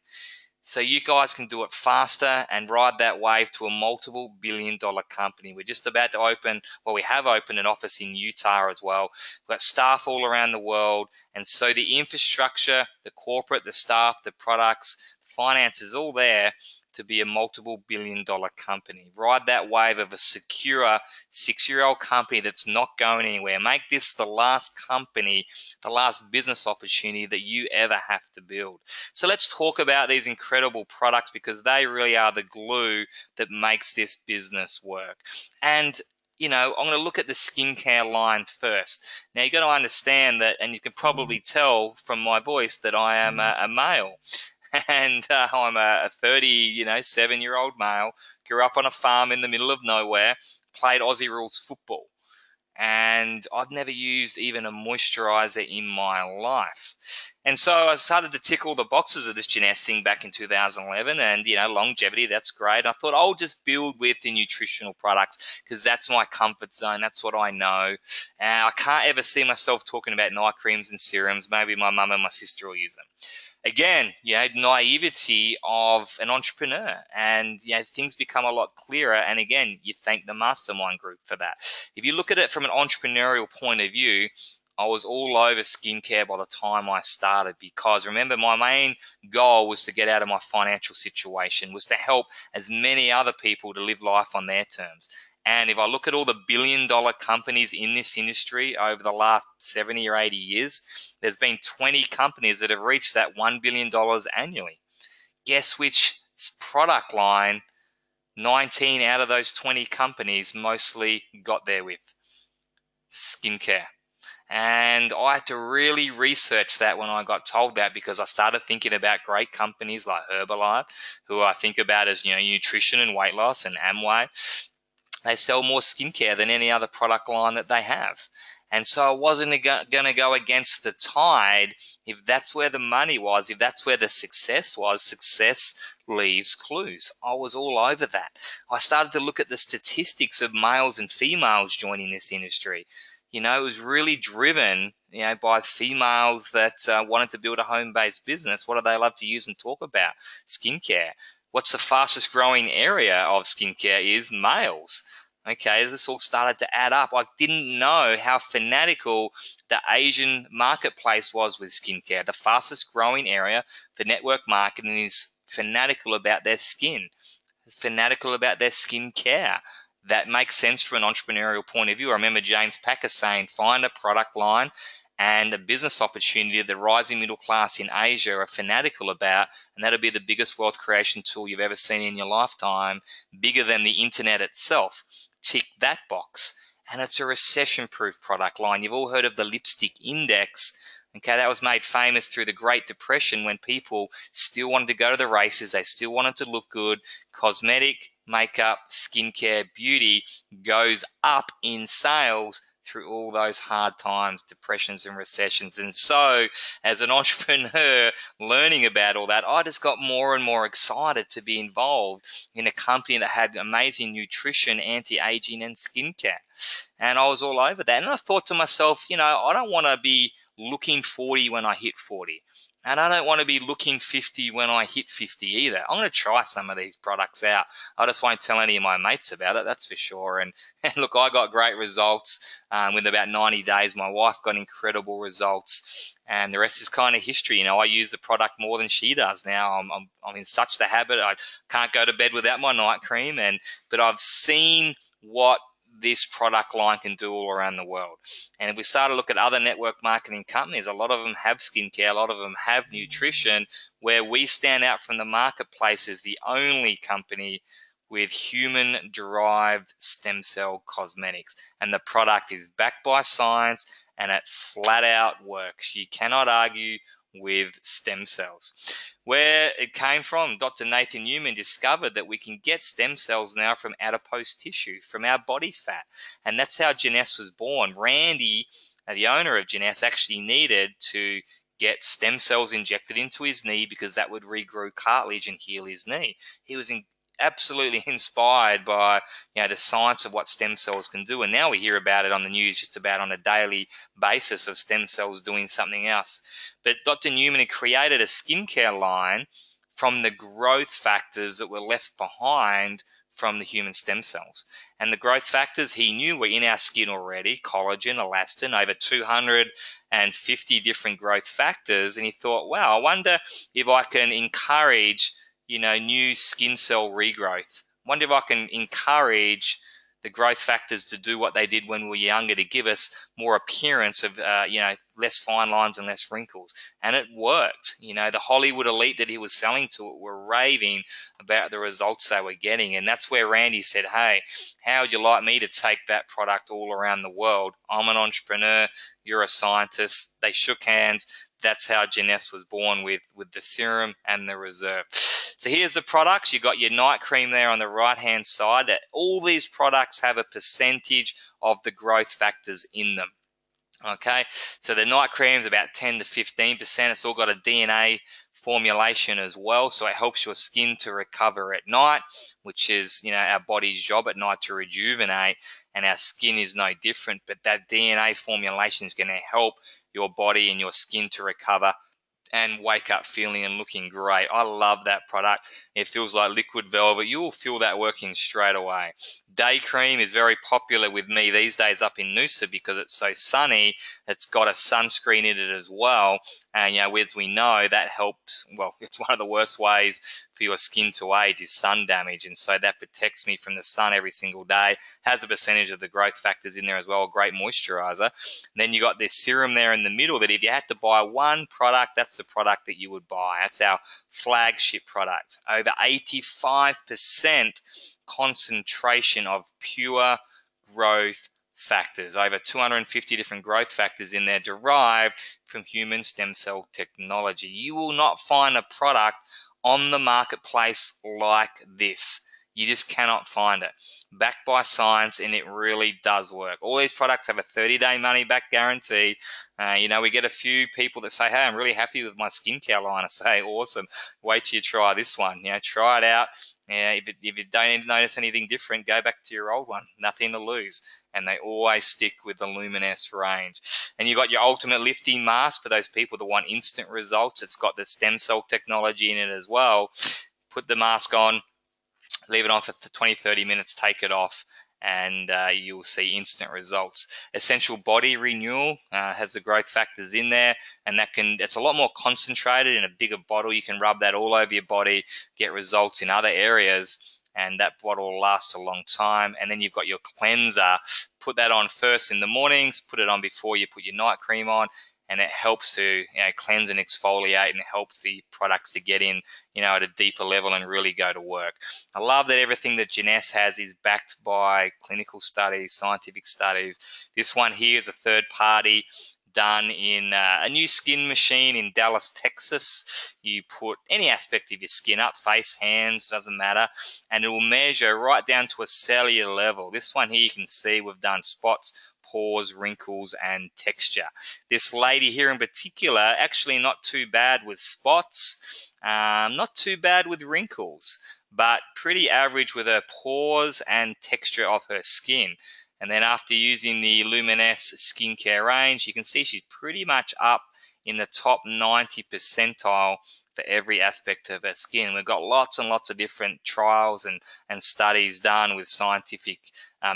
So you guys can do it faster and ride that wave to a multiple billion-dollar company. We're just about to open, well, we have opened an office in Utah as well. We've got staff all around the world. And so the infrastructure, the corporate, the staff, the products, finance is all there to be a multiple billion-dollar company. Ride that wave of a secure 6-year-old company that's not going anywhere. Make this the last company, the last business opportunity that you ever have to build. So let's talk about these incredible products because they really are the glue that makes this business work. And I'm going to look at the skincare line first. Now, you've got to understand that, and you can probably tell from my voice that I am a male. And I'm a 37-year-old male, grew up on a farm in the middle of nowhere, played Aussie rules football. And I've never used even a moisturizer in my life. And so I started to tick all the boxes of this Jeunesse thing back in 2011. And, longevity, that's great. I thought I'll just build with the nutritional products because that's my comfort zone. That's what I know. And I can't ever see myself talking about night creams and serums. Maybe my mum and my sister will use them. Again, naivety of an entrepreneur, and things become a lot clearer. And again, you thank the mastermind group for that. If you look at it from an entrepreneurial point of view, I was all over skincare by the time I started, because remember, my main goal was to get out of my financial situation, was to help as many other people to live life on their terms. And if I look at all the billion-dollar companies in this industry over the last 70 or 80 years, there's been 20 companies that have reached that $1 billion annually. Guess which product line 19 out of those 20 companies mostly got there with? Skincare. And I had to really research that when I got told that, because I started thinking about great companies like Herbalife, who I think about as, nutrition and weight loss, and Amway. They sell more skincare than any other product line that they have. And so I wasn't going to go against the tide. If that's where the money was, if that's where the success was, success leaves clues. I was all over that. I started to look at the statistics of males and females joining this industry. It was really driven, by females that wanted to build a home-based business. What do they love to use and talk about? Skincare. What's the fastest growing area of skincare is males. Okay, this all started to add up. I didn't know how fanatical the Asian marketplace was with skincare. The fastest growing area for network marketing is fanatical about their skin, fanatical about their skincare. That makes sense from an entrepreneurial point of view. I remember James Packer saying, find a product line and a business opportunity that the rising middle class in Asia are fanatical about, and that'll be the biggest wealth creation tool you've ever seen in your lifetime, bigger than the internet itself. Tick that box. And it's a recession-proof product line. You've all heard of the lipstick index. Okay, that was made famous through the Great Depression, when people still wanted to go to the races. They still wanted to look good. Cosmetic, makeup, skincare, beauty goes up in sales through all those hard times, depressions and recessions. And so as an entrepreneur learning about all that, I just got more and more excited to be involved in a company that had amazing nutrition, anti-aging and skincare. And I was all over that. And I thought to myself, I don't want to be looking 40 when I hit 40. And I don't want to be looking 50 when I hit 50 either. I'm going to try some of these products out. I just won't tell any of my mates about it, that's for sure. And look, I got great results with about 90 days. My wife got incredible results. And the rest is kind of history. I use the product more than she does now. I'm in such the habit. I can't go to bed without my night cream. But I've seen what this product line can do all around the world. And if we start to look at other network marketing companies, a lot of them have skincare, a lot of them have nutrition. Where we stand out from the marketplace is the only company with human-derived stem cell cosmetics. And the product is backed by science, and it flat out works. You cannot argue with stem cells. Where it came from, Dr. Nathan Newman discovered that we can get stem cells now from adipose tissue, from our body fat. And that's how Jeunesse was born. Randy, the owner of Jeunesse, actually needed to get stem cells injected into his knee because that would regrow cartilage and heal his knee. He was absolutely inspired by the science of what stem cells can do, and now we hear about it on the news just about on a daily basis of stem cells doing something else. But Dr. Newman had created a skincare line from the growth factors that were left behind from the human stem cells. And the growth factors he knew were in our skin already: collagen, elastin, over 250 different growth factors. And he thought, wow, I wonder if I can encourage new skin cell regrowth. Wonder if I can encourage the growth factors to do what they did when we were younger, to give us more appearance of, less fine lines and less wrinkles. And it worked. The Hollywood elite that he was selling to it were raving about the results they were getting. And that's where Randy said, hey, how would you like me to take that product all around the world? I'm an entrepreneur. You're a scientist. They shook hands. That's how Jeunesse was born, with the serum and the reserve. So here's the products. You've got your night cream there on the right-hand side. All these products have a percentage of the growth factors in them. Okay, so the night cream is about 10 to 15%. It's all got a DNA formulation as well, so it helps your skin to recover at night, which is our body's job at night, to rejuvenate, and our skin is no different. But that DNA formulation is going to help your body and your skin to recover and wake up feeling and looking great. I love that product. It feels like liquid velvet. You will feel that working straight away. day cream is very popular with me these days up in Noosa because it's so sunny. It's got a sunscreen in it as well. And, as we know, that helps. Well, it's one of the worst ways for your skin to age is sun damage. And so that protects me from the sun every single day. Has a percentage of the growth factors in there as well, a great moisturizer. And then you got this serum there in the middle that if you had to buy one product, that's the product that you would buy. That's our flagship product. Over 85% concentration of pure growth factors, over 250 different growth factors in there derived from human stem cell technology. You will not find a product on the marketplace like this. You just cannot find it. Backed by science, and it really does work. All these products have a 30-day money-back guarantee. We get a few people that say, hey, I'm really happy with my skincare line. I say, awesome. Wait till you try this one. Try it out. If you don't notice anything different, go back to your old one. Nothing to lose. And they always stick with the Jeunesse range. And you've got your ultimate lifting mask for those people that want instant results. It's got the stem cell technology in it as well. Put the mask on, leave it on for 20-30 minutes, take it off, and you'll see instant results. Essential Body Renewal has the growth factors in there, and it's a lot more concentrated in a bigger bottle. You can rub that all over your body, get results in other areas, and that bottle will last a long time. And then you've got your cleanser. Put that on first in the mornings, put it on before you put your night cream on, and it helps to cleanse and exfoliate, and it helps the products to get in at a deeper level and really go to work. I love that everything that Jeunesse has is backed by clinical studies, scientific studies. This one here is a third party done in a new skin machine in Dallas, Texas. You put any aspect of your skin up, face, hands, doesn't matter, and it will measure right down to a cellular level. This one here you can see we've done spots, pores, wrinkles, and texture. This lady here in particular, actually not too bad with spots, not too bad with wrinkles, but pretty average with her pores and texture of her skin. And then after using the Jeunesse skincare range, you can see she's pretty much up in the top 90 percentile for every aspect of her skin. We've got lots and lots of different trials and studies done with scientific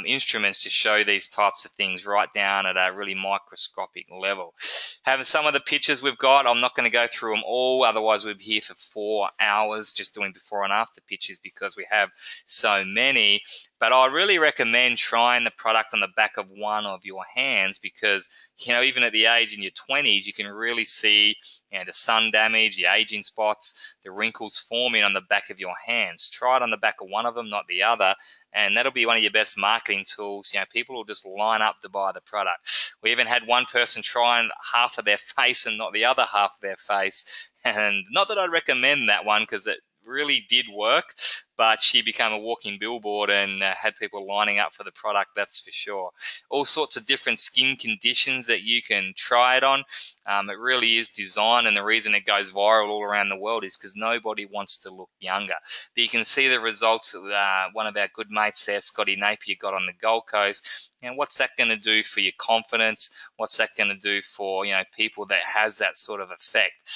instruments to show these types of things right down at a really microscopic level. Having some of the pictures we've got, I'm not going to go through them all, otherwise we'd be here for 4 hours just doing before and after pictures because we have so many. But I really recommend trying the product on the back of one of your hands because, even at the age in your 20s, you can really see the sun damage, the aging spots, the wrinkles forming on the back of your hands. Try it on the back of one of them, not the other, and that'll be one of your best marketing tools. People will just line up to buy the product. We even had one person trying half of their face and not the other half of their face, and not that I'd recommend that one because it really did work, but she became a walking billboard and had people lining up for the product, that's for sure. All sorts of different skin conditions that you can try it on. It really is designed, and the reason it goes viral all around the world is because nobody wants to look younger. But you can see the results that one of our good mates there, Scotty Napier, got on the Gold Coast. And what's that going to do for your confidence? What's that going to do for people that has that sort of effect?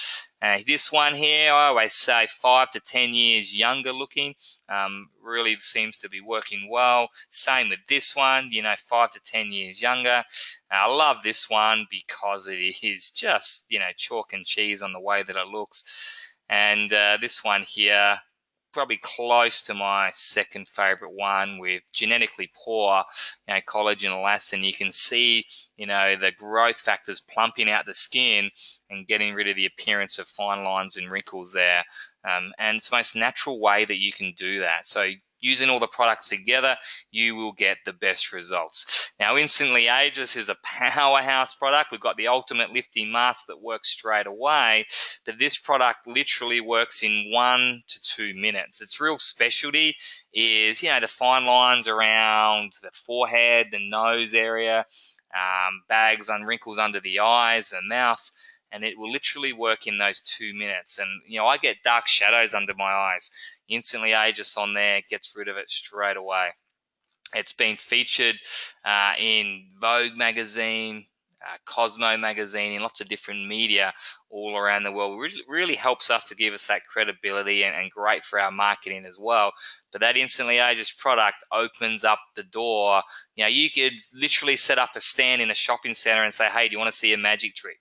This one here, I always say 5 to 10 years younger looking. Really seems to be working well. Same with this one, 5 to 10 years younger. I love this one because it is just, chalk and cheese on the way that it looks. And this one here, probably close to my second favorite one with genetically poor, collagen elastin. You can see, the growth factors plumping out the skin and getting rid of the appearance of fine lines and wrinkles there. And it's the most natural way that you can do that. So using all the products together, you will get the best results. Now, Instantly Ageless is a powerhouse product. We've got the ultimate lifting mask that works straight away, but this product literally works in 1 to 2 minutes. Its real specialty is, the fine lines around the forehead, the nose area, bags and wrinkles under the eyes, the mouth, and it will literally work in those 2 minutes. And, I get dark shadows under my eyes. Instantly Ageless on there gets rid of it straight away. It's been featured in Vogue magazine, Cosmo magazine, in lots of different media all around the world. Really helps us to give us that credibility and great for our marketing as well. But that instantly ages product opens up the door. You could literally set up a stand in a shopping center and say, hey, do you want to see a magic trick?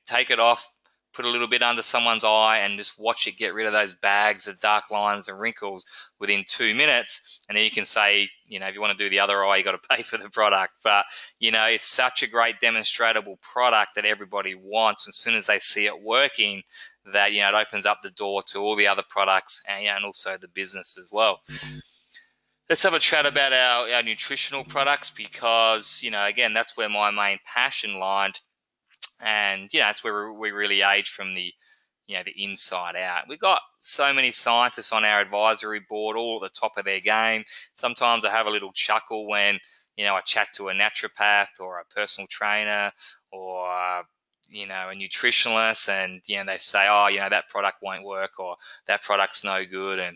Take it off, put a little bit under someone's eye and just watch it get rid of those bags of dark lines and wrinkles within 2 minutes. And then you can say, if you want to do the other eye, you got to pay for the product. But, it's such a great demonstrable product that everybody wants. As soon as they see it working, that, it opens up the door to all the other products and also the business as well. Let's have a chat about our nutritional products because, again, that's where my main passion lied. And that's where we really age from the inside out. We've got so many scientists on our advisory board, all at the top of their game. Sometimes I have a little chuckle when I chat to a naturopath or a personal trainer or a nutritionist, and they say, oh, that product won't work or that product's no good, and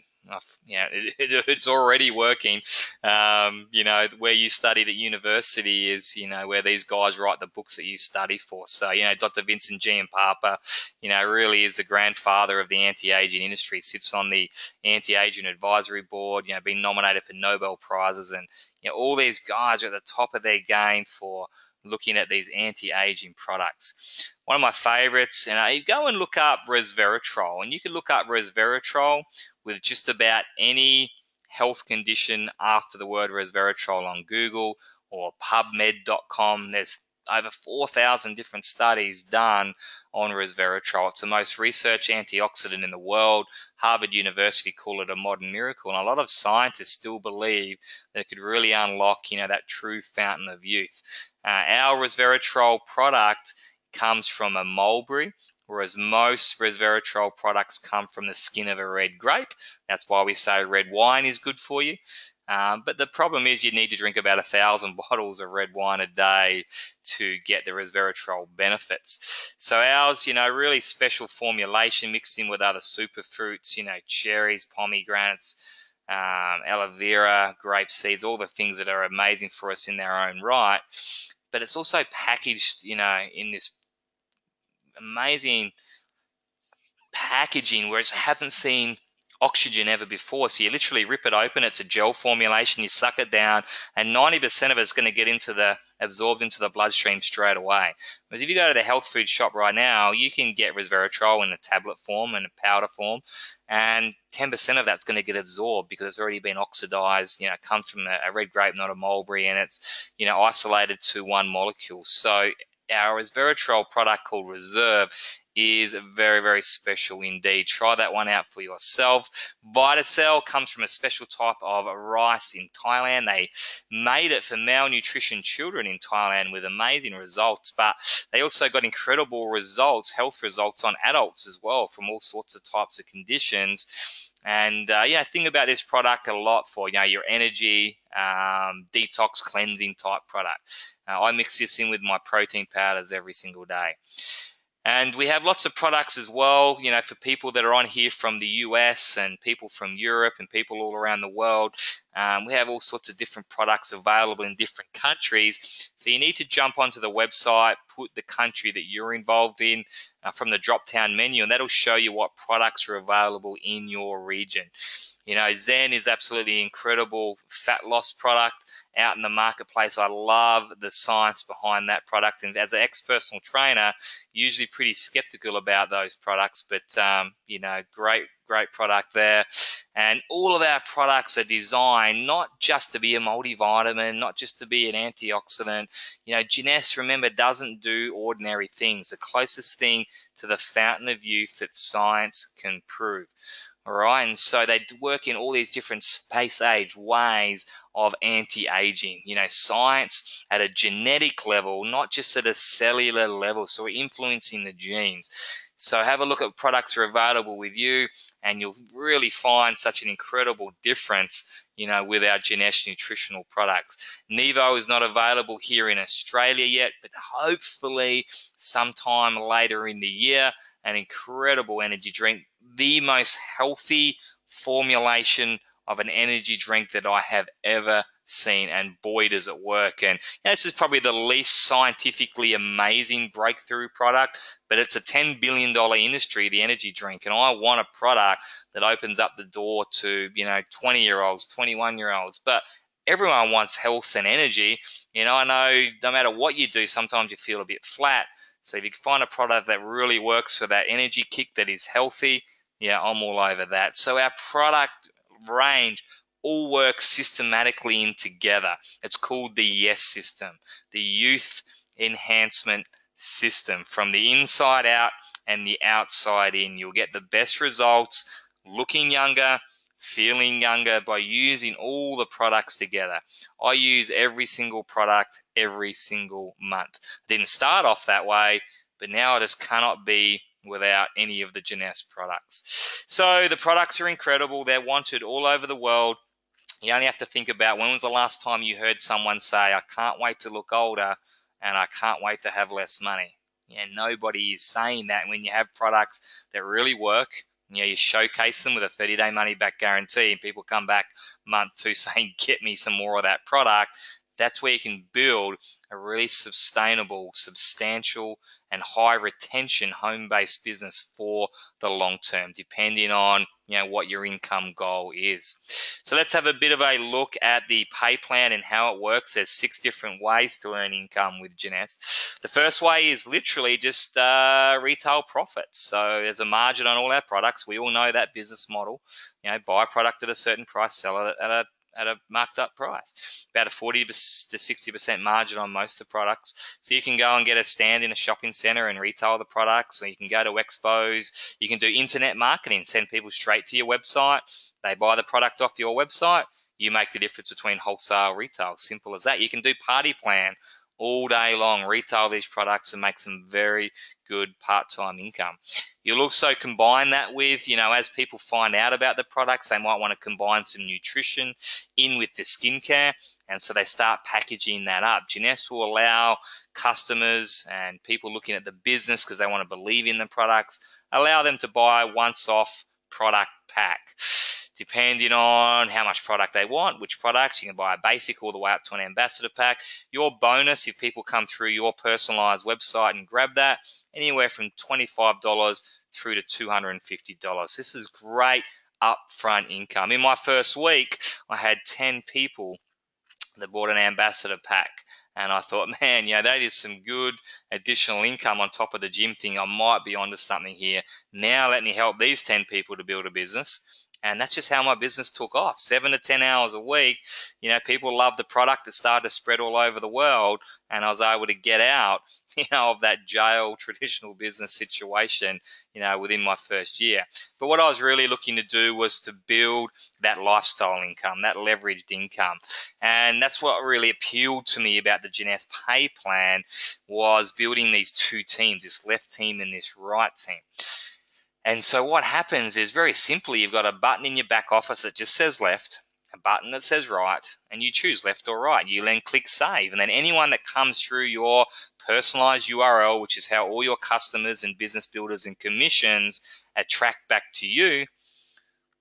it's already working. Where you studied at university is, where these guys write the books that you study for. So, Dr. Vincent G. and Papa, really is the grandfather of the anti-aging industry, sits on the anti-aging advisory board, been nominated for Nobel Prizes. And, all these guys are at the top of their game for looking at these anti-aging products. One of my favorites, you go and look up resveratrol, and you can look up resveratrol with just about any health condition after the word resveratrol on Google or PubMed.com. There's over 4,000 different studies done on resveratrol. It's the most researched antioxidant in the world. Harvard University call it a modern miracle, and a lot of scientists still believe that it could really unlock, that true fountain of youth. Our resveratrol product comes from a mulberry, whereas most resveratrol products come from the skin of a red grape. That's why we say red wine is good for you. But the problem is you need to drink about 1,000 bottles of red wine a day to get the resveratrol benefits. So ours, really special formulation mixed in with other superfruits, cherries, pomegranates, aloe vera, grape seeds, all the things that are amazing for us in their own right. But it's also packaged, in this amazing packaging where it hasn't seen oxygen ever before. So you literally rip it open, it's a gel formulation, you suck it down, and 90% of it's going to get absorbed into the bloodstream straight away. Whereas if you go to the health food shop right now, you can get resveratrol in a tablet form and a powder form, and 10% of that's going to get absorbed because it's already been oxidized. It comes from a red grape, not a mulberry, and it's isolated to one molecule. So our resveratrol product called Reserve is very, very special indeed. Try that one out for yourself. VitaCell comes from a special type of rice in Thailand. They made it for malnutrition children in Thailand with amazing results, but they also got incredible results, health results on adults as well from all sorts of types of conditions. And think about this product a lot for your energy, detox cleansing type product. I mix this in with my protein powders every single day. And we have lots of products as well, for people that are on here from the US and people from Europe and people all around the world. We have all sorts of different products available in different countries. So you need to jump onto the website, put the country that you're involved in from the drop-down menu, and that'll show you what products are available in your region. Zen is absolutely incredible fat loss product out in the marketplace. I love the science behind that product, and as an ex-personal trainer, usually pretty skeptical about those products, but great product there. And all of our products are designed not just to be a multivitamin, not just to be an antioxidant. Jeunesse, remember, doesn't do ordinary things. The closest thing to the fountain of youth that science can prove. All right, and so they work in all these different space-age ways of anti-aging. Science at a genetic level, not just at a cellular level. So we're influencing the genes. So have a look at products that are available with you, and you'll really find such an incredible difference, with our Jeunesse nutritional products. Nevo is not available here in Australia yet, but hopefully sometime later in the year. An incredible energy drink, the most healthy formulation of an energy drink that I have ever seen, and boy does it work. And this is probably the least scientifically amazing breakthrough product, but it's a $10 billion industry, the energy drink, and I want a product that opens up the door to 20-year-olds, 21-year-olds. But everyone wants health and energy. I know no matter what you do, sometimes you feel a bit flat. So if you can find a product that really works for that energy kick, that is healthy, I'm all over that. So our product range all works systematically in together. It's called the Yes system, the youth enhancement system. From the inside out and the outside in, you'll get the best results looking younger, feeling younger by using all the products together. I use every single product every single month. Didn't start off that way, but now I just cannot be without any of the Jeunesse products. So the products are incredible. They're wanted all over the world. You only have to think about, when was the last time you heard someone say, I can't wait to look older and I can't wait to have less money? Nobody is saying that. When you have products that really work, you showcase them with a 30-day money-back guarantee, and people come back month 2 saying, get me some more of that product. That's where you can build a really sustainable, substantial, and high retention home-based business for the long term, depending on what your income goal is. So let's have a bit of a look at the pay plan and how it works. There's 6 different ways to earn income with Jeunesse. The first way is literally just retail profits. So there's a margin on all our products. We all know that business model. Buy a product at a certain price, sell it at a marked up price. About a 40 to 60% margin on most of the products. So you can go and get a stand in a shopping center and retail the products, or you can go to expos. You can do internet marketing, send people straight to your website. They buy the product off your website. You make the difference between wholesale, retail. Simple as that. You can do party plan all day long, retail these products and make some very good part-time income. You'll also combine that with, as people find out about the products, they might want to combine some nutrition in with the skincare, and so they start packaging that up. Jeunesse will allow customers and people looking at the business, because they want to believe in the products, allow them to buy once-off product pack. Depending on how much product they want, which products, you can buy a basic all the way up to an ambassador pack. Your bonus, if people come through your personalized website and grab that, anywhere from $25 through to $250. This is great upfront income. In my first week, I had 10 people that bought an ambassador pack. And I thought, man, that is some good additional income on top of the gym thing. I might be onto something here. Now let me help these 10 people to build a business. And that's just how my business took off. 7 to 10 hours a week. People loved the product. It started to spread all over the world. And I was able to get out, of that jail traditional business situation, within my first year. But what I was really looking to do was to build that lifestyle income, that leveraged income. And that's what really appealed to me about the Jeunesse pay plan, was building these 2 teams, this left team and this right team. And so what happens is, very simply, you've got a button in your back office that just says left, a button that says right, and you choose left or right. You then click save, and then anyone that comes through your personalized URL, which is how all your customers and business builders and commissions attract back to you,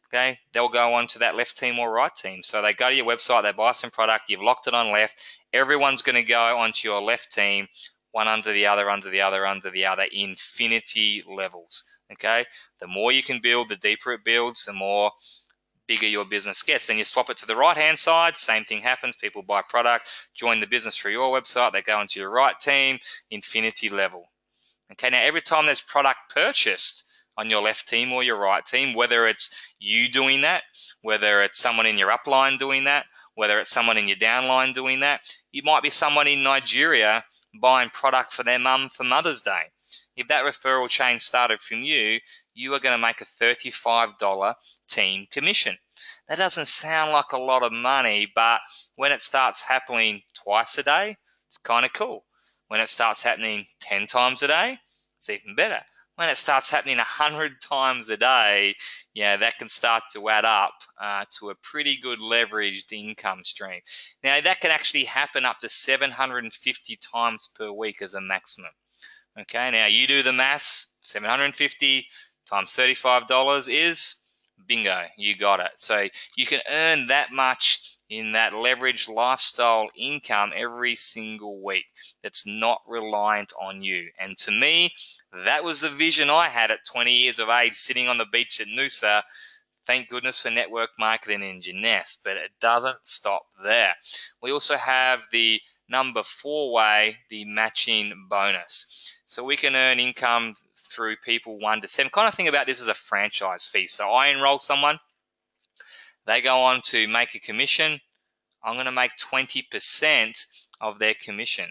okay, they'll go on to that left team or right team. So they go to your website, they buy some product, you've locked it on left, everyone's going to go onto your left team, one under the other, under the other, under the other, infinity levels. Okay, the more you can build, the deeper it builds, the more bigger your business gets. Then you swap it to the right-hand side, same thing happens. People buy product, join the business through your website, they go into your right team, infinity level. Okay, now every time there's product purchased on your left team or your right team, whether it's you doing that, whether it's someone in your upline doing that, whether it's someone in your downline doing that, you might be someone in Nigeria buying product for their mum for Mother's Day. If that referral chain started from you, you are going to make a $35 team commission. That doesn't sound like a lot of money, but when it starts happening twice a day, it's kind of cool. When it starts happening 10 times a day, it's even better. When it starts happening 100 times a day, that can start to add up to a pretty good leveraged income stream. Now, that can actually happen up to 750 times per week as a maximum. Okay, now you do the maths. 750 times $35 is Bingo, you got it. So you can earn that much in that leveraged lifestyle income every single week. That's not reliant on you. And to me, that was the vision I had at 20 years of age, sitting on the beach at Noosa. Thank goodness for network marketing in Jeunesse, but it doesn't stop there. We also have the number 4 way, the matching bonus. So we can earn income through people 1 to 7. Kind of think about this as a franchise fee. So I enroll someone, they go on to make a commission. I'm going to make 20% of their commission.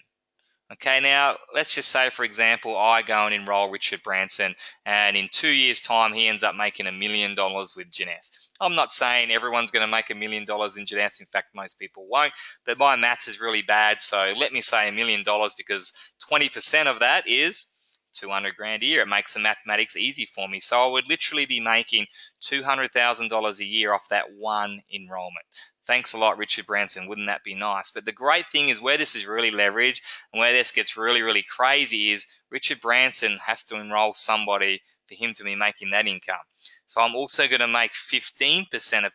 Okay, now let's just say, for example, I go and enroll Richard Branson, and in 2 years' time, he ends up making $1 million with Jeunesse. I'm not saying everyone's going to make $1 million in Jeunesse. In fact, most people won't, but my math is really bad, so let me say $1 million because 20% of that is 200 grand a year. It makes the mathematics easy for me. So I would literally be making $200,000 a year off that one enrollment. Thanks a lot, Richard Branson. Wouldn't that be nice? But the great thing is where this is really leveraged and where this gets really, really crazy is Richard Branson has to enroll somebody for him to be making that income. So I'm also going to make 15%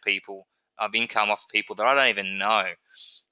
of income off people that I don't even know,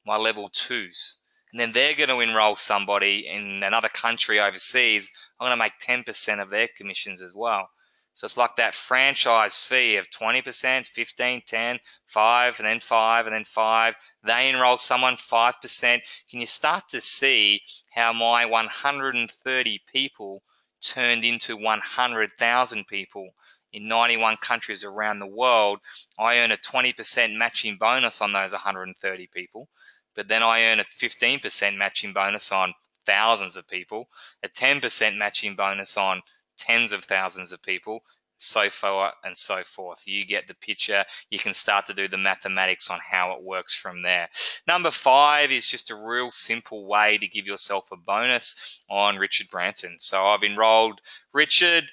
my level 2s. And then they're going to enroll somebody in another country overseas. I'm going to make 10% of their commissions as well. So it's like that franchise fee of 20%, 15, 10, 5, and then 5, and then 5. They enroll someone 5%. Can you start to see how my 130 people turned into 100,000 people in 91 countries around the world? I earn a 20% matching bonus on those 130 people, but then I earn a 15% matching bonus on thousands of people, a 10% matching bonus on tens of thousands of people, so far and so forth. You get the picture. You can start to do the mathematics on how it works from there. Number 5 is just a real simple way to give yourself a bonus on Richard Branson. So I've enrolled Richard,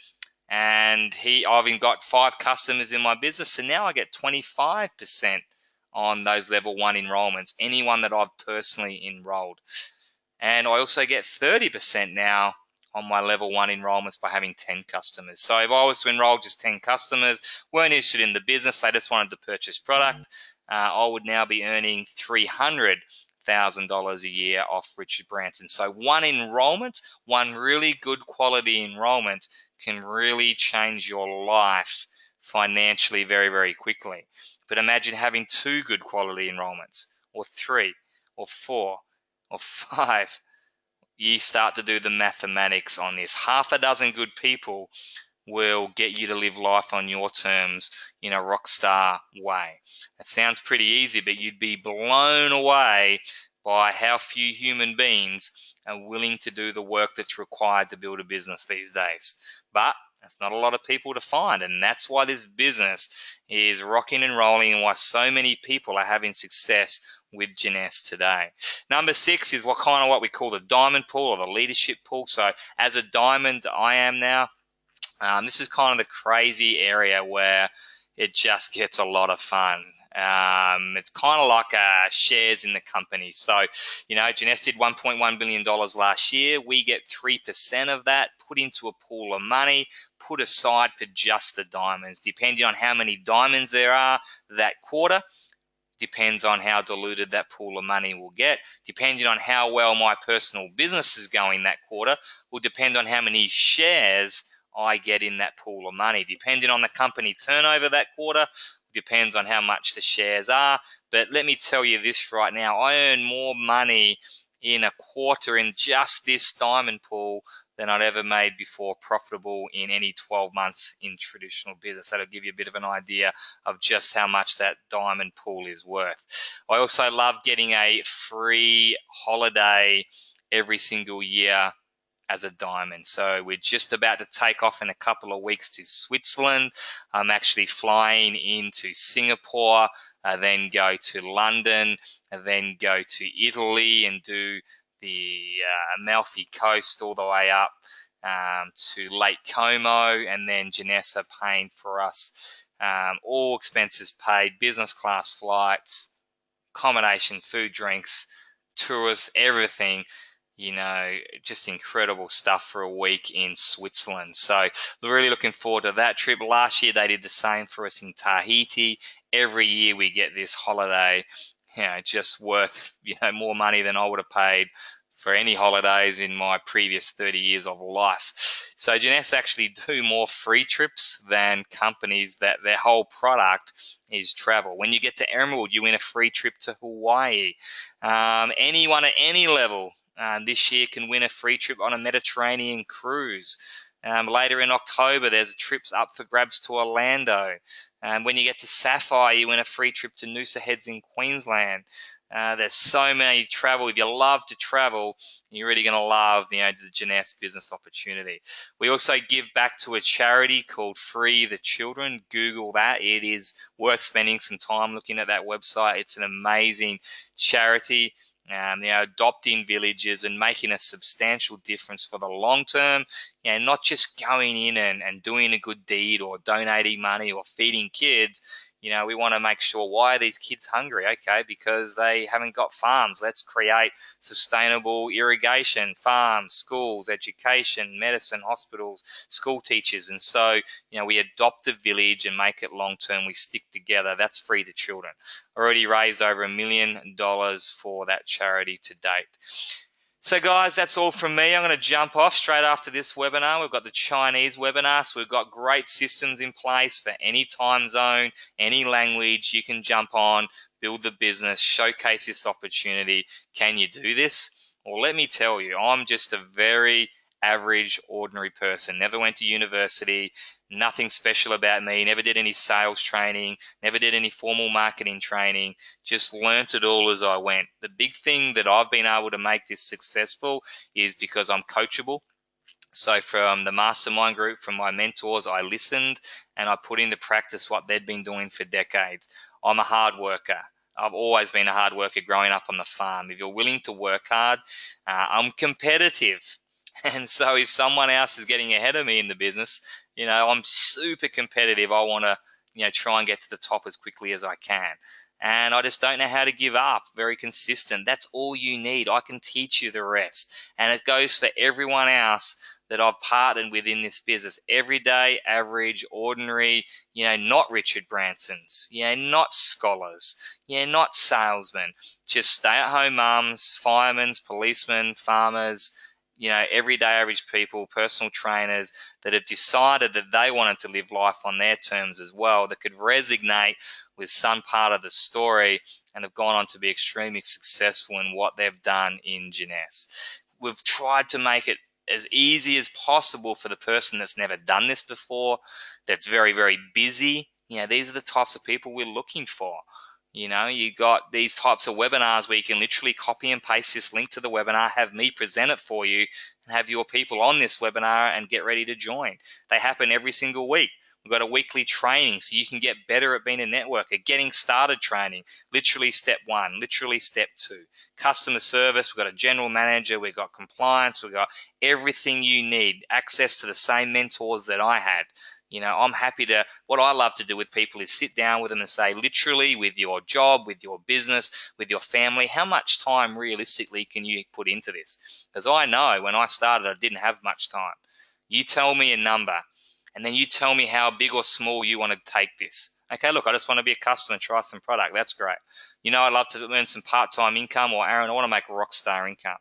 and I've even got 5 customers in my business, so now I get 25% on those level 1 enrollments, anyone that I've personally enrolled. And I also get 30% now on my level 1 enrollments by having 10 customers. So if I was to enroll just 10 customers, weren't interested in the business, they just wanted to purchase product, I would now be earning $300,000 a year off Richard Branson. So one enrollment, one really good quality enrollment can really change your life financially very, very quickly. But imagine having 2 good quality enrollments, or 3, or 4, or 5. You start to do the mathematics on this. Half a dozen good people will get you to live life on your terms in a rock star way. It sounds pretty easy, but you'd be blown away by how few human beings are willing to do the work that's required to build a business these days. But that's not a lot of people to find, and that's why this business is rocking and rolling and why so many people are having success with Jeunesse today. Number 6 is what we call the diamond pool or the leadership pool. So as a diamond, I am now. This is kind of the crazy area where it just gets a lot of fun. It's kind of like shares in the company. So, Jeunesse did $1.1 billion last year. We get 3% of that put into a pool of money, put aside for just the diamonds. Depending on how many diamonds there are that quarter, depends on how diluted that pool of money will get. Depending on how well my personal business is going that quarter will depend on how many shares I get in that pool of money. Depending on the company turnover that quarter, depends on how much the shares are. But let me tell you this right now, I earn more money in a quarter in just this diamond pool than I'd ever made before profitable in any 12 months in traditional business. That'll give you a bit of an idea of just how much that diamond pool is worth. I also love getting a free holiday every single year as a diamond. So we're just about to take off in a couple of weeks to Switzerland. I'm actually flying into Singapore, then go to London, and then go to Italy and do the Amalfi Coast all the way up to Lake Como, and then Jeunesse are paying for us all expenses paid, business class flights, accommodation, food, drinks, tours, everything. just incredible stuff for a week in Switzerland. So we're really looking forward to that trip. Last year they did the same for us in Tahiti. Every year we get this holiday, just worth, more money than I would have paid for any holidays in my previous 30 years of life. So Jeunesse actually do more free trips than companies that their whole product is travel. When you get to Emerald, you win a free trip to Hawaii. Anyone at any level this year can win a free trip on a Mediterranean cruise. Later in October, there's trips up for grabs to Orlando. When you get to Sapphire, you win a free trip to Noosa Heads in Queensland. There's so many travel. If you love to travel, you're really going to love the Jeunesse business opportunity. We also give back to a charity called Free the Children. Google that. It is worth spending some time looking at that website. It's an amazing charity. Adopting villages and making a substantial difference for the long term, not just going in and doing a good deed or donating money or feeding kids. We want to make sure, why are these kids hungry? Okay, because they haven't got farms. Let's create sustainable irrigation, farms, schools, education, medicine, hospitals, school teachers. And so, we adopt a village and make it long term. We stick together. That's Free the Children. Already raised over $1 million for that charity to date. So guys, that's all from me. I'm going to jump off straight after this webinar. We've got the Chinese webinar, so we've got great systems in place for any time zone, any language. You can jump on, build the business, showcase this opportunity. Can you do this? Well, let me tell you, I'm just a very average, ordinary person. Never went to university, nothing special about me, never did any sales training, never did any formal marketing training, just learnt it all as I went. The big thing that I've been able to make this successful is because I'm coachable. So from the mastermind group, from my mentors, I listened and I put into practice what they'd been doing for decades. I'm a hard worker. I've always been a hard worker growing up on the farm. If you're willing to work hard, I'm competitive. And so if someone else is getting ahead of me in the business, I'm super competitive. I want to, try and get to the top as quickly as I can. And I just don't know how to give up. Very consistent. That's all you need. I can teach you the rest. And it goes for everyone else that I've partnered with in this business. Everyday, average, ordinary, not Richard Bransons, not scholars, not salesmen, just stay-at-home mums, firemen, policemen, farmers, everyday average people, personal trainers that have decided that they wanted to live life on their terms as well, that could resonate with some part of the story and have gone on to be extremely successful in what they've done in Jeunesse. We've tried to make it as easy as possible for the person that's never done this before, that's very, very busy. These are the types of people we're looking for. You got these types of webinars where you can literally copy and paste this link to the webinar, have me present it for you, and have your people on this webinar and get ready to join. They happen every single week. We've got a weekly training so you can get better at being a networker, getting started training, literally step 1, literally step 2. Customer service, we've got a general manager, we've got compliance, we've got everything you need, access to the same mentors that I had. I'm happy to, what I love to do with people is sit down with them and say, literally, with your job, with your business, with your family, how much time realistically can you put into this? Because I know when I started, I didn't have much time. You tell me a number, and then you tell me how big or small you want to take this. Okay, look, I just want to be a customer and try some product. That's great. I'd love to earn some part-time income, or Aaron, I want to make rock star income.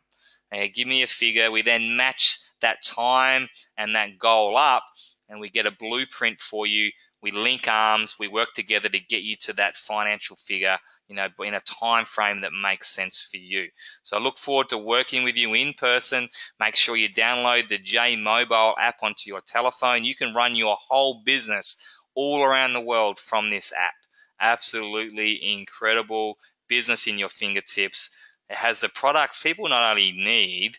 Give me a figure. We then match that time and that goal up, and we get a blueprint for you. We link arms, we work together to get you to that financial figure, in a time frame that makes sense for you. So I look forward to working with you in person. Make sure you download the J Mobile app onto your telephone. You can run your whole business all around the world from this app. Absolutely incredible business in your fingertips. It has the products people not only need,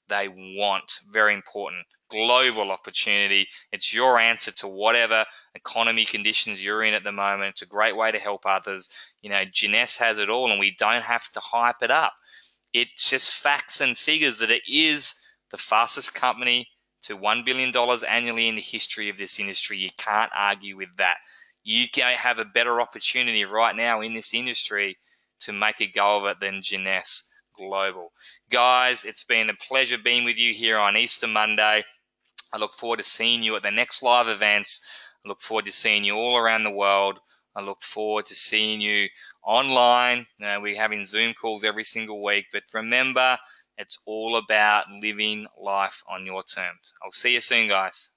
they want. Very important. Global opportunity. It's your answer to whatever economy conditions you're in at the moment. It's a great way to help others. Jeunesse has it all, and we don't have to hype it up. It's just facts and figures that it is the fastest company to $1 billion annually in the history of this industry. You can't argue with that. You have a better opportunity right now in this industry to make a go of it than Jeunesse Global. Guys, it's been a pleasure being with you here on Easter Monday. I look forward to seeing you at the next live events. I look forward to seeing you all around the world. I look forward to seeing you online. We're having Zoom calls every single week. But remember, it's all about living life on your terms. I'll see you soon, guys.